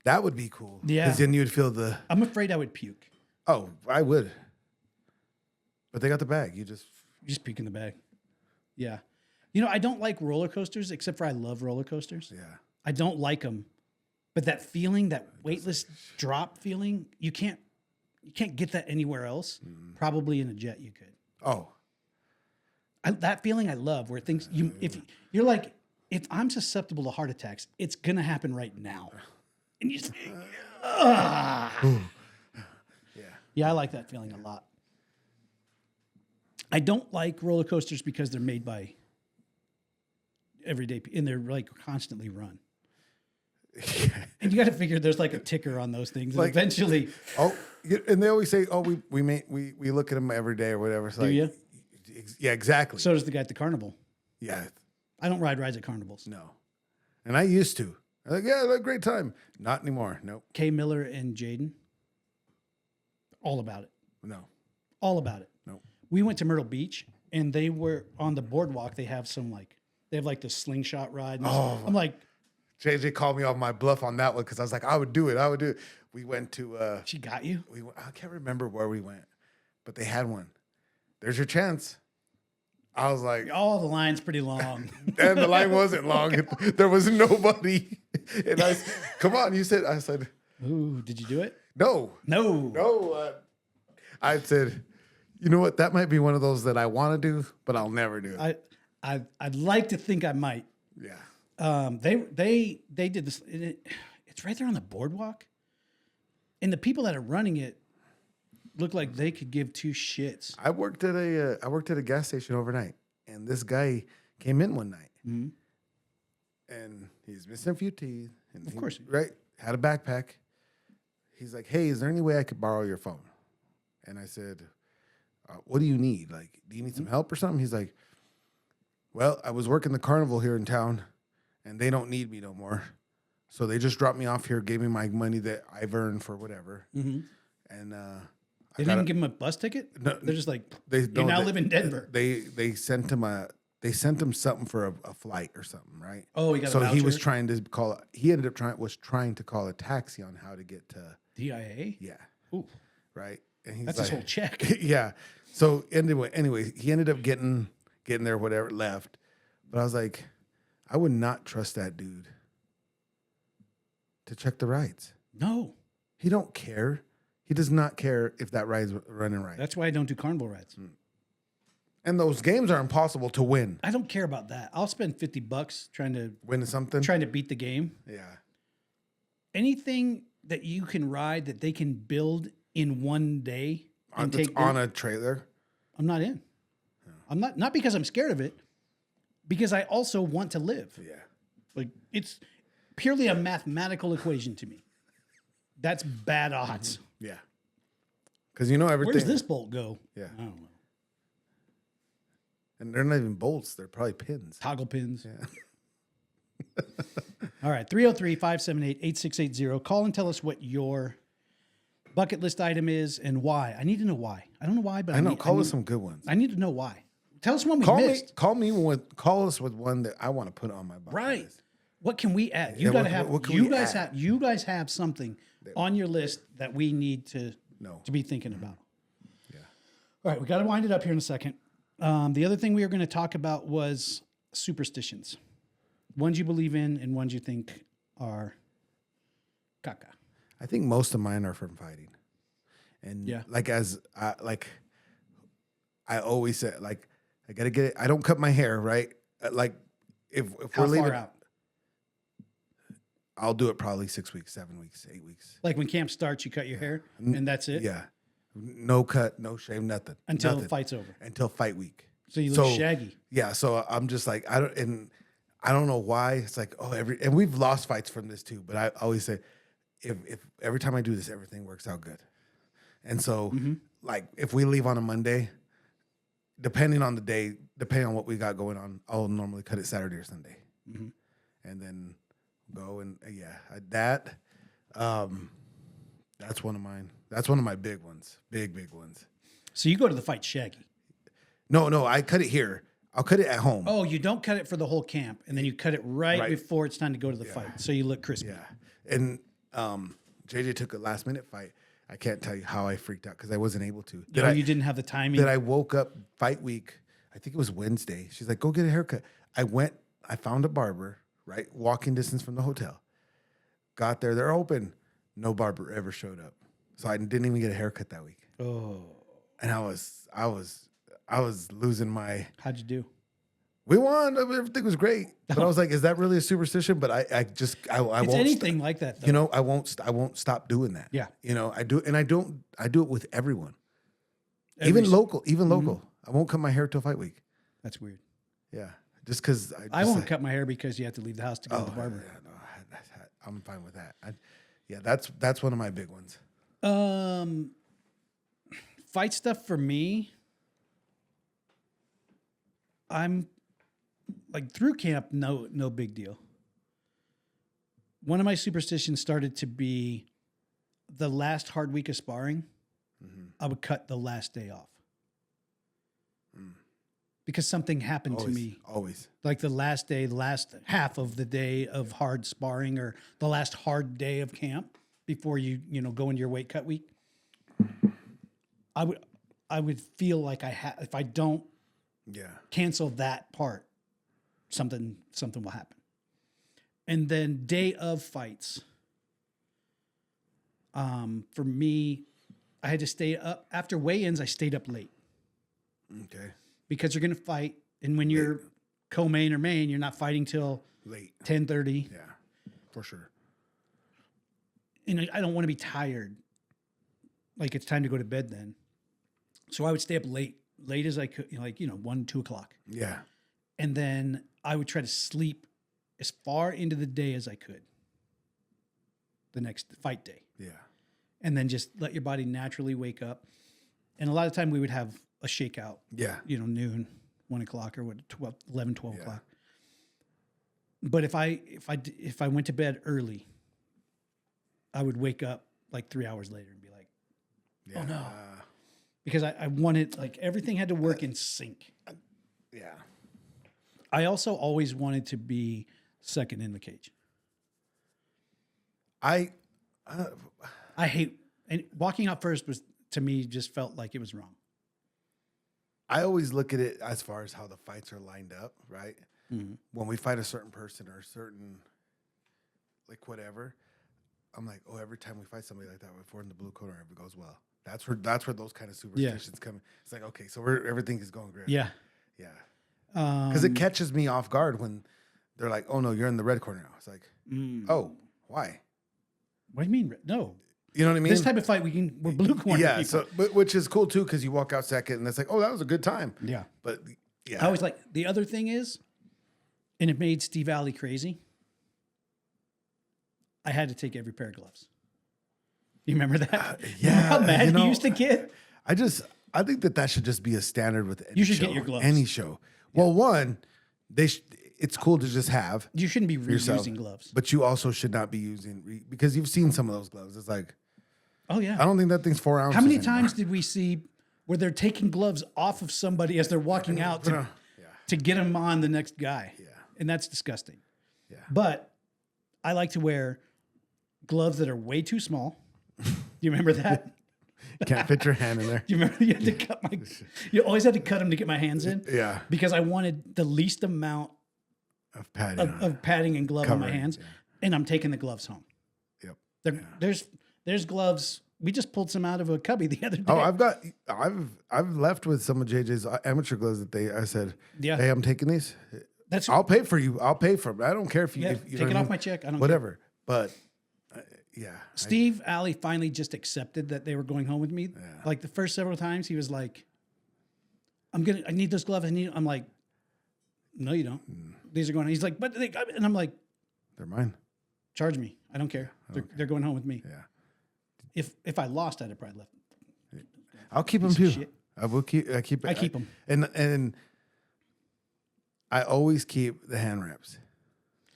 That would be cool. Yeah. Because then you'd feel the. I'm afraid I would puke. Oh, I would. But they got the bag. You just puke in the bag. Yeah. You know, I don't like roller coasters, except for I love roller coasters. Yeah. I don't like them. But that feeling, that weightless drop feeling, you can't get that anywhere else. Probably in a jet you could. Oh. That feeling I love, where things if you're like, if I'm susceptible to heart attacks, it's gonna happen right now. And you just Yeah, I like that feeling a lot. I don't like roller coasters because they're made by everyday people, and they're like constantly run. And you got to figure there's like a ticker on those things, and eventually. Oh, and they always say, "Oh, we look at them every day or whatever." It's do you? Yeah, exactly. So does the guy at the carnival. Yeah. I don't ride rides at carnivals. No, and I used to. I'm like, yeah, I had a great time. Not anymore. Nope. Kay Miller and Jaden. All about it. No. All about it. Nope. We went to Myrtle Beach, and they were on the boardwalk. They have the slingshot ride. I'm like, JJ called me off my bluff on that one because I was like, I would do it. We went to. She got you? I can't remember where we went, but they had one. There's your chance. I was like, oh, the line's pretty long. And the line wasn't long. There was nobody. And come on, I said. Ooh, did you do it? No. I said, you know what? That might be one of those that I want to do, but I'll never do it. I'd like to think I might. Yeah. They did this. It's right there on the boardwalk, and the people that are running it look like they could give two shits. I worked at a gas station overnight, and this guy came in one night, and he's missing a few teeth. And of course, right? Had a backpack. He's like, "Hey, is there any way I could borrow your phone?" And I said, "What do you need? Like, do you need some help or something?" He's like, "Well, I was working the carnival here in town, and they don't need me no more. So they just dropped me off here, gave me my money that I've earned for whatever." And they didn't give him a bus ticket. No, they're just like, you now live in Denver. They sent him something for a flight or something, right? Oh, he got so a voucher? he was trying to call. He ended up trying to call a taxi on how to get to DIA. Yeah. Ooh. Right. And he's that's like, his whole check. Yeah. So anyway, he ended up getting there, whatever, left. But I was like, I would not trust that dude to check the rides. No. He don't care. He does not care if that ride's running right. That's why I don't do carnival rides. And those games are impossible to win. I don't care about that. I'll spend $50 trying Win something? to beat the game. Yeah. Anything that you can ride that they can build in one day and That's take on a trailer. I'm not in. I'm not because I'm scared of it, because I also want to live. Yeah. Like, it's purely a mathematical equation to me. That's bad odds. Yeah. Because you know everything. Where does this bolt go? Yeah. I don't know. And they're not even bolts. They're probably pins. Toggle pins. Yeah. All right. 303-578-8680. Call and tell us what your bucket list item is and why. I need to know why. I don't know why, but Call us some good ones. I need to know why. Tell us one we Call missed. Call us with one that I want to put on my bucket Right. list. What can we add? You Yeah, gotta have. what can You we guys add? have. You guys have something on your list that we need to No. be thinking about. Yeah. All right, we got to wind it up here in a second. The other thing we were going to talk about was superstitions, ones you believe in and ones you think are caca. I think most of mine are from fighting. And Yeah. I always say, like, I got to get it. I don't cut my hair, right? Like, if How we're leaving, far out? I'll do it probably 6 weeks, 7 weeks, 8 weeks. Like when camp starts, you cut your hair and that's it. Yeah. No cut, no shave, nothing. Until Nothing. the fight's over. Until fight week. So you look shaggy. Yeah. So I'm just like, I don't know why. It's like, and we've lost fights from this too, but I always say, if every time I do this, everything works out good. And so like if we leave on a Monday, depending on the day, depending on what we got going on, I'll normally cut it Saturday or Sunday. And then go and that's one of mine. That's one of my big ones. Big ones. So you go to the fight shaggy. No, I cut it here. I'll cut it at home. Oh, you don't cut it for the whole camp, and then you cut it right before it's time to go to the fight, so you look crispy. Yeah. And JJ took a last minute fight. I can't tell you how I freaked out because I wasn't able to. You didn't have the timing. That I woke up fight week. I think it was Wednesday. She's like, "Go get a haircut." I found a barber, right? Walking distance from the hotel. Got there. They're open. No barber ever showed up. So I didn't even get a haircut that week. Oh. And I was losing my. How'd you do? We won. Everything was great. But I was like, is that really a superstition? But I won't. It's anything like that, though. You know, I won't stop doing that. Yeah. You know, I do it with everyone. Even local. I won't cut my hair till fight week. That's weird. Yeah. Just because I won't cut my hair because you have to leave the house to go to the barber. Yeah, no, I'm fine with that. That's one of my big ones. Fight stuff for me. I'm like through camp, no big deal. One of my superstitions started to be the last hard week of sparring. I would cut the last day off because something happened to me. Always. Like the last day, the last half of the day of hard sparring, or the last hard day of camp before you go into your weight cut week. I would feel like if I don't cancel that part, something will happen. And then day of fights. For me, I had to stay up after weigh-ins. I stayed up late. Okay. Because you're going to fight, and when you're co-main or main, you're not fighting till late 10:30. Yeah, for sure. And I don't want to be tired. Like it's time to go to bed then. So I would stay up late as I could, 1, 2 o'clock. Yeah. And then I would try to sleep as far into the day as I could. The next fight day. Yeah. And then just let your body naturally wake up. And a lot of time we would have a shakeout. Yeah. Noon, 1 o'clock, or 11, 12 o'clock. But if I went to bed early, I would wake up like 3 hours later and be like, oh no. Because I wanted, like, everything had to work in sync. Yeah. I also always wanted to be second in the cage. I hate, and walking out first was, to me, just felt like it was wrong. I always look at it as far as how the fights are lined up, right? Mm-hmm. When we fight a certain person or a certain, like, whatever, I'm like, oh, every time we fight somebody like that, if we're in the blue corner, it goes well. That's where those kind of superstitions come in. It's like, okay, so everything is going great. Yeah. Yeah. Because it catches me off guard when they're like, oh no, you're in the red corner now. It's like, oh, why? What do you mean? No. You know what I mean? This type of fight, we're blue corner. Yeah. people. So, which is cool too, because you walk out second, and it's like, oh, that was a good time. Yeah. But yeah, I was like, the other thing is, and it made Steve Alley crazy. I had to take every pair of gloves. You remember that? yeah. Remember how mad you know, he used to get? I think that should just be a standard with any You should show, get your gloves. Any show. Well, one, it's cool to just have. You shouldn't be yourself, reusing gloves. but you also should not be using because you've seen some of those gloves. It's like, Oh yeah. I don't think that thing's 4 ounces. How many anymore. times did we see where they're taking gloves off of somebody as they're walking out to get them on the next guy? Yeah. And that's disgusting. Yeah. But I like to wear gloves that are way too small. Do you remember that? Can't fit your hand in there. Do you remember you had to cut my? You always had to cut them to get my hands in. Yeah. Because I wanted the least amount Of padding. of padding and glove on my Covering, hands, yeah. and I'm taking the gloves home. Yep. There's gloves. We just pulled some out of a cubby the other day. Oh, I've left with some of JJ's amateur gloves that I said, Yeah. hey, I'm taking these. That's I'll pay for you. I'll pay for them. I don't care if you, yeah. if you Take know it what I off mean? my check. I don't Whatever. But yeah. Steve Alley finally just accepted that they were going home with me. Yeah. Like the first several times, he was like, I need those gloves. I'm like, no, you don't. These are going. He's like, and I'm like, They're mine. charge me. I don't care. They're going home with me. Yeah. If I lost, I'd have probably left. I'll keep them Piece too. of shit. I keep I keep them. And I always keep the hand wraps.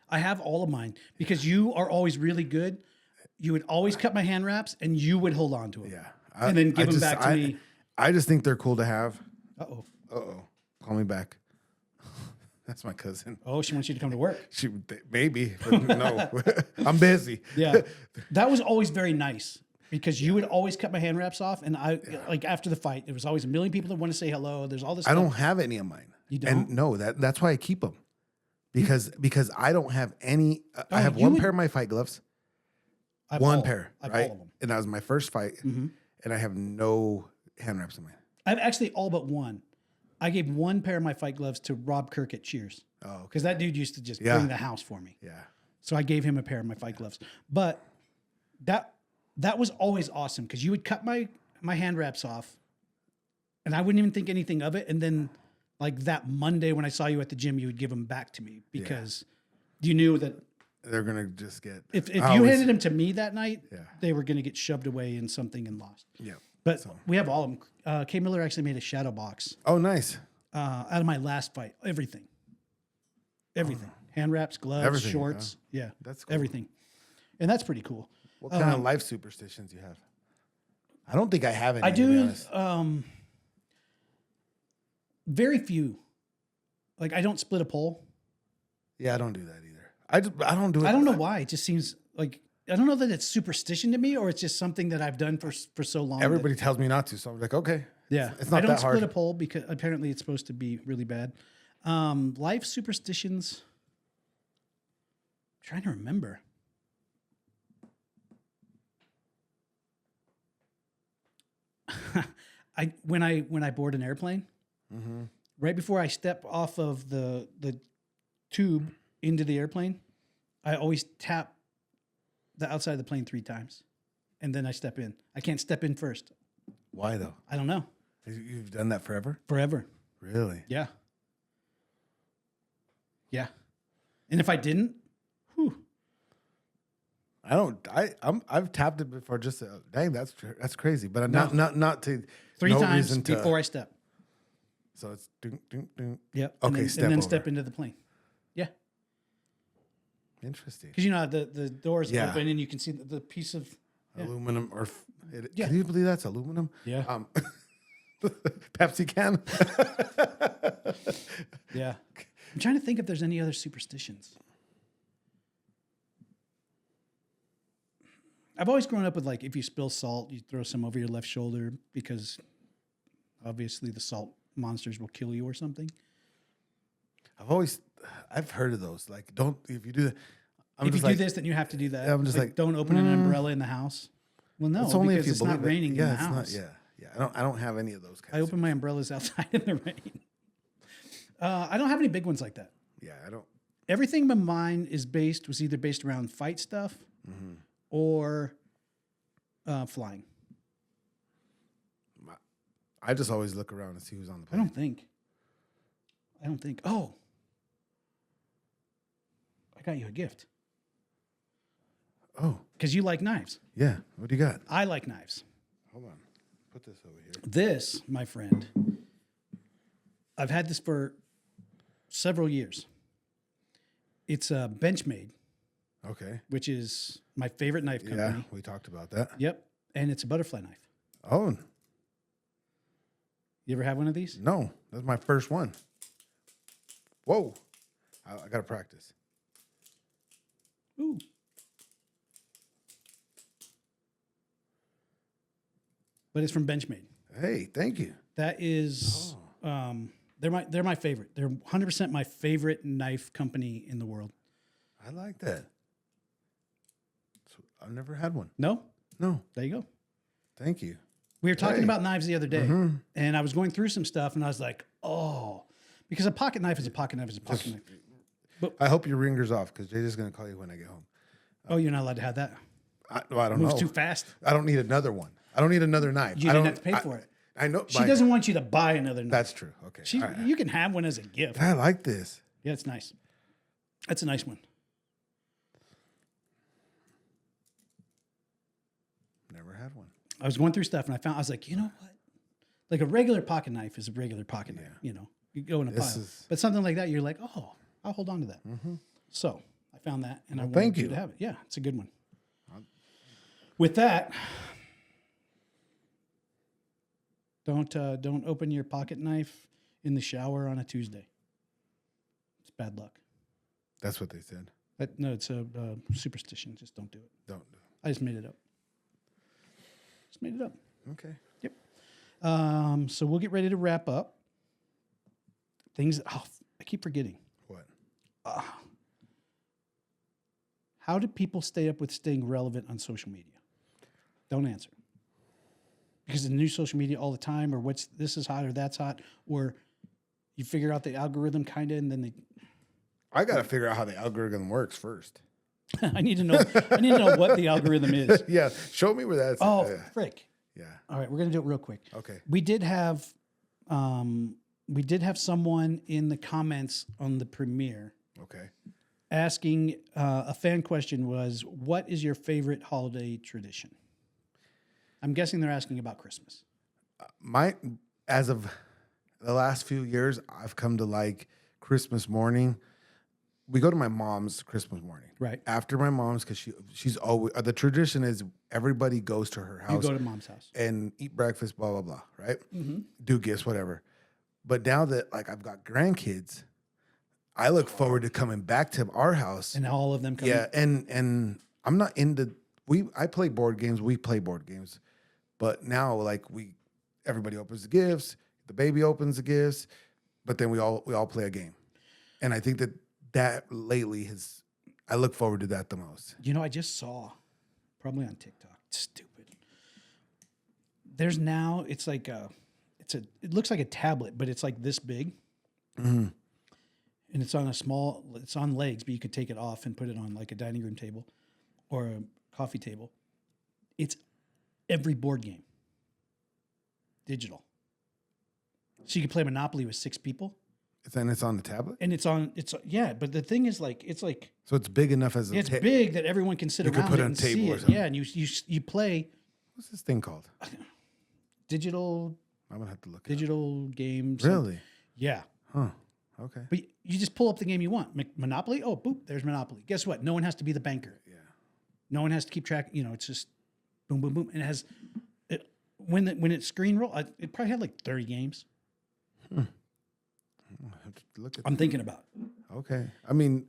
I have all of mine because you are always really good. You would always cut my hand wraps and you would hold on to them. Yeah. And then give them back to me. I just think they're cool to have. Uh-oh. Uh-oh. Call me back. That's my cousin. Oh, she wants you to come to work. Maybe, but no. I'm busy. Yeah. That was always very nice because you would always cut my hand wraps off. And like after the fight, there was always a million people that want to say hello. There's all this I stuff. don't have any of mine. You don't? And no, that's why I keep them. Because I don't have any. I have you one would- pair of my fight gloves. I have One all- pair, I have right? all of them. And that was my first fight. And I have no hand wraps in mine. I have actually all but one. I gave one pair of my fight gloves to Rob Kirk at Cheers. Oh, okay. Because that dude used to just Yeah. bring the house for me. Yeah. So I gave him a pair of my fight gloves. But that was always awesome because you would cut my hand wraps off and I wouldn't even think anything of it. And then like that Monday when I saw you at the gym, you would give them back to me because you knew that They're going to just get. if I you always- handed them to me that night, Yeah. they were going to get shoved away in something and lost. Yeah. But we have all of them. K. Miller actually made a shadow box Oh, nice. out of my last fight. Everything. Hand wraps, gloves, Everything, shorts. Yeah. That's cool. Everything. And that's pretty cool. What kind of life superstitions you have? I don't think I have any. I to be do honest. very few. Like I don't split a pole. Yeah, I don't do that either. I don't do it. I don't know why. It just seems like I don't know that it's superstition to me or it's just something that I've done for so long. Everybody tells me not to, so I'm like, okay. Yeah. It's not I don't that split hard. a pole because apparently it's supposed to be really bad. Life superstitions. I'm trying to remember. When I board an airplane, right before I step off of the tube into the airplane, I always tap the outside of the plane 3 times, and then I step in. I can't step in first. Why though? I don't know. You've done that forever? Forever. Really? Yeah. Yeah. And if I didn't, whew, I don't. I've tapped it before. Just dang, that's crazy. But not to 3 no times reason to- before I step. So it's ding, ding, ding. Yep. Okay, and step then over. step into the plane. Yeah. Interesting. Because the doors Yeah. open and you can see the piece of Aluminum or Yeah. can you believe that's aluminum? Yeah. Pepsi can. yeah. I'm trying to think if there's any other superstitions. I've always grown up with like if you spill salt, you throw some over your left shoulder because obviously the salt monsters will kill you or something. I've heard of those. Like, don't if you do that. if you do this, then you have to do that. I'm just like, don't open an umbrella in the house. Well, no, it's only because if you it's believe not it. raining Yeah, in the it's house. not. Yeah. I don't have any of those kinds. I open my umbrellas outside in the rain. I don't have any big ones like that. Yeah, I don't. Everything but mine was either based around fight stuff or flying. I just always look around and see who's on the I plane. don't think. Oh, I got you a gift. Oh, Because you like knives. yeah. What do you got? I like knives. Hold on. Put this over here. This, my friend, I've had this for several years. It's a Benchmade, Okay. which is my favorite knife company. Yeah, we talked about that. Yep. And it's a butterfly knife. Oh, You ever have one of these? no. That's my first one. Whoa. I got to practice. Ooh. But it's from Benchmade. Hey, thank you. That is, they're my favorite. They're 100% my favorite knife company in the world. I like that. So I've never had one. No? No. There you go. Thank you. We were talking Hey. about knives the other day, and I was going through some stuff, and I was like, oh, because a pocket knife is a pocket knife is a pocket knife. I hope your ringer's off because Jay's going to call you when I get home. Oh, you're not allowed to have that. I don't Moves know. too fast. I don't need another one. I don't need another knife. You I didn't don't have to pay for it. I know. She doesn't want you to buy another knife. That's true. Okay. All right. You can have one as a gift. I like this. Yeah, it's nice. That's a nice one. Never had one. I was going through stuff, and I was like, you know what? Like a regular pocket knife is a regular pocket knife. You know, you go in a This pile. is- But something like that, you're like, oh, I'll hold on to that. So I found that, and I wanted thank you you. to have it. Yeah, it's a good one. With that, don't open your pocket knife in the shower on a Tuesday. It's bad luck. That's what they said. No, it's a superstition. Just don't do it. Don't. I just made it up. Just made it up. Okay. Yep. So we'll get ready to wrap up. Things. Oh, I keep forgetting. What? How do people stay up with staying relevant on social media? Don't answer. Because the new social media all the time, or this is hot or that's hot, or you figure out the algorithm kind of, and then I got to figure out how the algorithm works first. I need to know what the algorithm is. Yeah. Show me where that's. Oh, frick. Yeah. All right, we're gonna do it real quick. Okay. We did have someone in the comments on the premiere Okay. asking a fan question was, what is your favorite holiday tradition? I'm guessing they're asking about Christmas. As of the last few years, I've come to like Christmas morning. We go to my mom's Christmas morning. Right. After my mom's, because she's always, the tradition is everybody goes to her house. You go to mom's house. And eat breakfast, blah, blah, blah, right? Mm-hmm. Do gifts, whatever. But now that like I've got grandkids, I look forward to coming back to our house. And all of them come. Yeah, and I'm not into I play board games, we play board games. But now like everybody opens the gifts, the baby opens the gifts, but then we all play a game. And I think that lately I look forward to that the most. You know, I just saw, probably on TikTok, it's stupid. There's now, it's like it looks like a tablet, but it's like this big. Mm-hmm. And it's on legs, but you could take it off and put it on like a dining room table or a coffee table. It's every board game. Digital. So you can play Monopoly with 6 people. And it's on the tablet? And but the thing is like, it's like, So it's big enough as it's big that everyone can sit You could around put it it on and a table see or it. something. Yeah, and you play What's this thing called? digital I'm gonna have to look it up. digital games. Really? Yeah. Huh. Okay. But you just pull up the game you want. Monopoly? Oh, boop, there's Monopoly. Guess what? No one has to be the banker. Yeah. No one has to keep track. You know, it's just boom, boom, boom. And it has, when it's screen roll, it probably had like 30 games. I'll have to look at I'm thinking about it. Okay. I mean,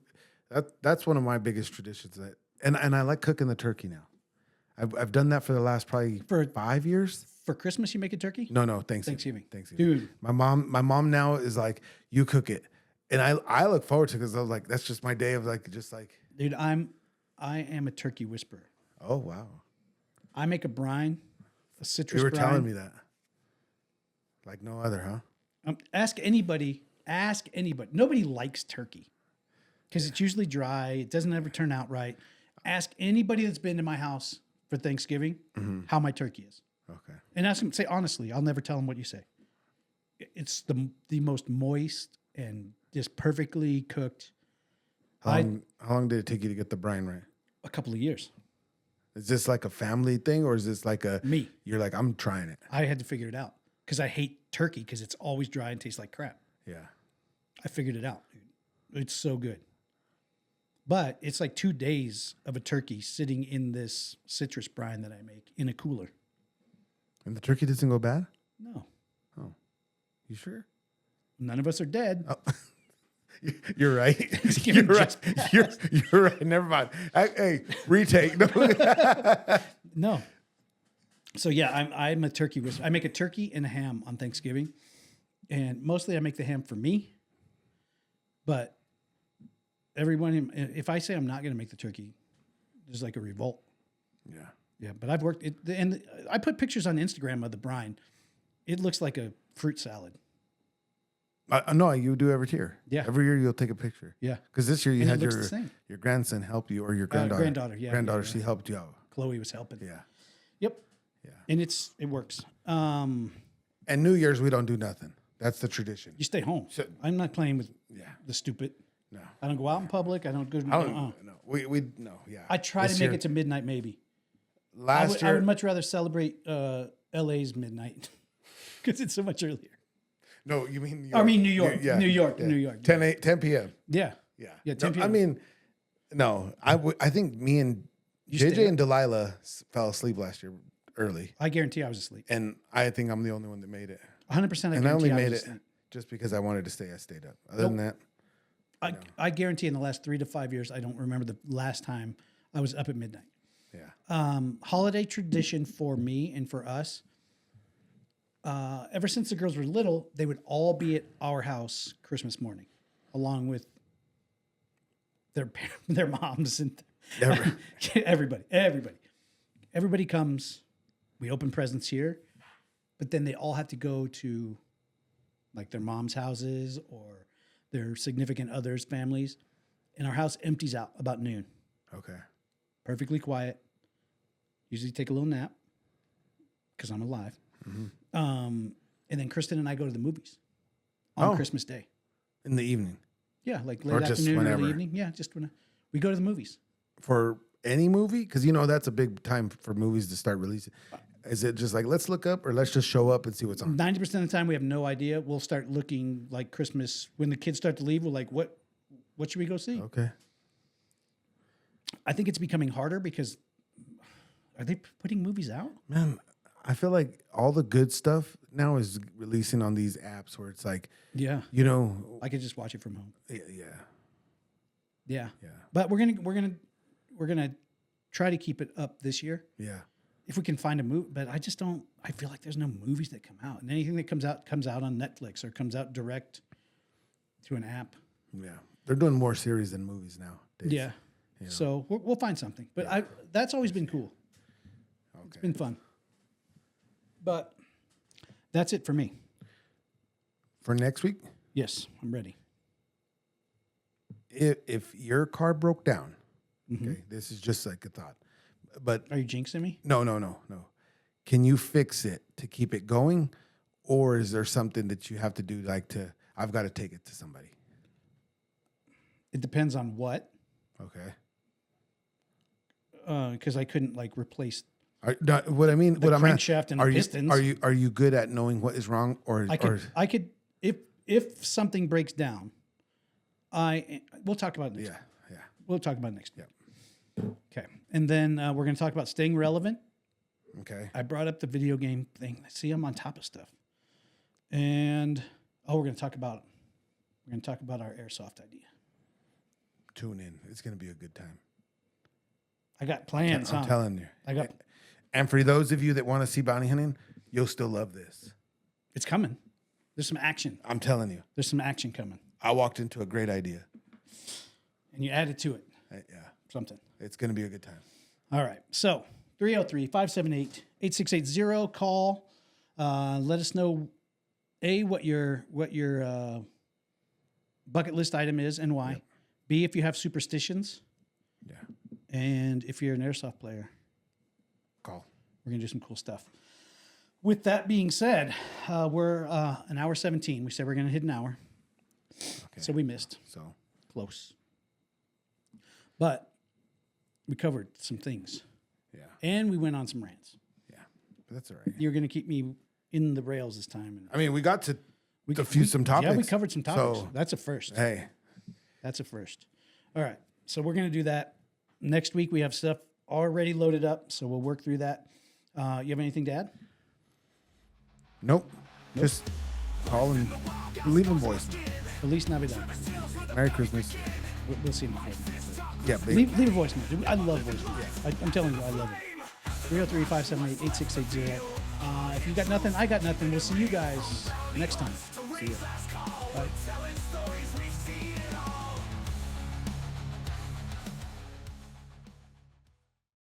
that's one of my biggest traditions and I like cooking the turkey now. I've done that for the last probably 5 years. For Christmas, you make a turkey? No, Thanksgiving. Dude. My mom now is like, you cook it. And I look forward to it because I was like, that's just my day of like, just like. Dude, I am a turkey whisperer. Oh, wow. I make a brine, a citrus You were brine. telling me that. Like no other, huh? Ask anybody. Ask anybody. Nobody likes turkey because it's usually dry. It doesn't ever turn out right. Ask anybody that's been to my house for Thanksgiving how my turkey is. Okay. And ask them, say honestly, I'll never tell them what you say. It's the most moist and just perfectly cooked. How long did it take you to get the brine right? A couple of years. Is this like a family thing or is this like a Me. You're like, I'm trying it. I had to figure it out because I hate turkey because it's always dry and tastes like crap. Yeah. I figured it out. Dude. It's so good. But it's like 2 days of a turkey sitting in this citrus brine that I make in a cooler. And the turkey doesn't go bad? No. Oh. You sure? None of us are dead. Oh. You're right. Thanksgiving You're right. You're right. Never mind. Hey, retake. No. No. So yeah, I'm a turkey whisperer. I make a turkey and a ham on Thanksgiving. And mostly I make the ham for me. But everyone, if I say I'm not going to make the turkey, there's like a revolt. Yeah. Yeah, but I've worked it, and I put pictures on Instagram of the brine. It looks like a fruit salad. No, you do every year. Yeah. Every year you'll take a picture. Yeah. Because this year you And it had looks the same. your grandson help you or your granddaughter. Granddaughter, She helped you out. Chloe was helping. Yeah. Yep. Yeah. And it works. And New Year's we don't do nothing. That's the tradition. You stay home. So- I'm not playing with Yeah. the stupid. No. I don't go out in public. I don't go. I don't no. We no, yeah. I try This to make year- it to midnight, maybe. last I year would much rather celebrate LA's midnight because it's so much earlier. No, you mean New I mean, New York. Yeah. New York. Yeah. New York. 10 p.m. Yeah. Yeah. Yeah, 10 No, p.m. I mean, no. I think me and stayed JJ up? and Delilah fell asleep last year early. I guarantee I was asleep. And I think I'm the only one that made it. 100%. And I only made was it asleep. just because I wanted to stay. I stayed up. Other than that, I guarantee in the last 3 to 5 years, I don't remember the last time I was up at midnight. yeah. Holiday tradition for me and for us. Ever since the girls were little, they would all be at our house Christmas morning, along with their moms and everybody comes. We open presents here, but then they all have to go to like their mom's houses or their significant others' families, and our house empties out about noon. Okay. Perfectly quiet. Usually take a little nap because I'm alive. And then Kristen and I go to the movies on Christmas Day. In the evening. Yeah, like Or late just afternoon, whenever. early evening. Yeah, just when we go to the movies. For any movie? Because, that's a big time for movies to start releasing. Is it just like, let's look up or let's just show up and see what's on? 90% of the time, we have no idea. We'll start looking like Christmas. When the kids start to leave, we're like, what should we go see? Okay. I think it's becoming harder because are they putting movies out? Man, I feel like all the good stuff now is releasing on these apps where it's like, Yeah. I could just watch it from home. yeah. Yeah. Yeah. But we're gonna try to keep it up this year. Yeah. If we can find a movie, but I feel like there's no movies that come out. And anything that comes out on Netflix or comes out direct to an app. Yeah. They're doing more series than movies now. Yeah. So we'll find something. But that's always been cool. Okay. It's been fun. But that's it for me. For next week, Yes, I'm ready. if your car broke down, okay, this is just like a thought. But Are you jinxing me? no. Can you fix it to keep it going? Or is there something that you have to do I've got to take it to somebody? It depends on what. Okay. Because I couldn't replace. What I mean, what I'm crankshaft and are pistons. Are you good at knowing what is wrong, or I could if something breaks down, we'll talk about it next. yeah. We'll talk about it next. Yeah. Okay. And then we're going to talk about staying relevant. Okay. I brought up the video game thing. See, I'm on top of stuff. And we're going to talk about our airsoft idea. Tune in. It's going to be a good time. I got plans. I'm telling you. I got. And for those of you that want to see bounty hunting, you'll still love this. It's coming. There's some action. I'm telling you. There's some action coming, I walked into a great idea. and you added to it. Yeah. something. It's going to be a good time. All right. So 303-578-8680. Call. Let us know, what your bucket list item is and why. Yep. B, if you have superstitions. Yeah. And if you're an airsoft player. Call. We're going to do some cool stuff. With that being said, we're an hour 17. We said we're going to hit an hour. Okay. So we missed. So Close. But we covered some things. yeah. And we went on some rants. Yeah. But that's all right. You're going to keep me in the rails this time. And I mean, we got to diffuse some topics. Yeah, we covered some topics. So, That's a first. hey. That's a first. All right. So we're going to do that. Next week, we have stuff already loaded up. So we'll work through that. You have anything to add? Nope. Just call and leave a voice. Feliz Navidad. Merry Christmas. We'll see in the phone. Yeah, baby. Leave a voice note. I love voice notes. I'm telling you, I love it. 303-578-8680. If you got nothing, I got nothing. We'll see you guys next time. See you.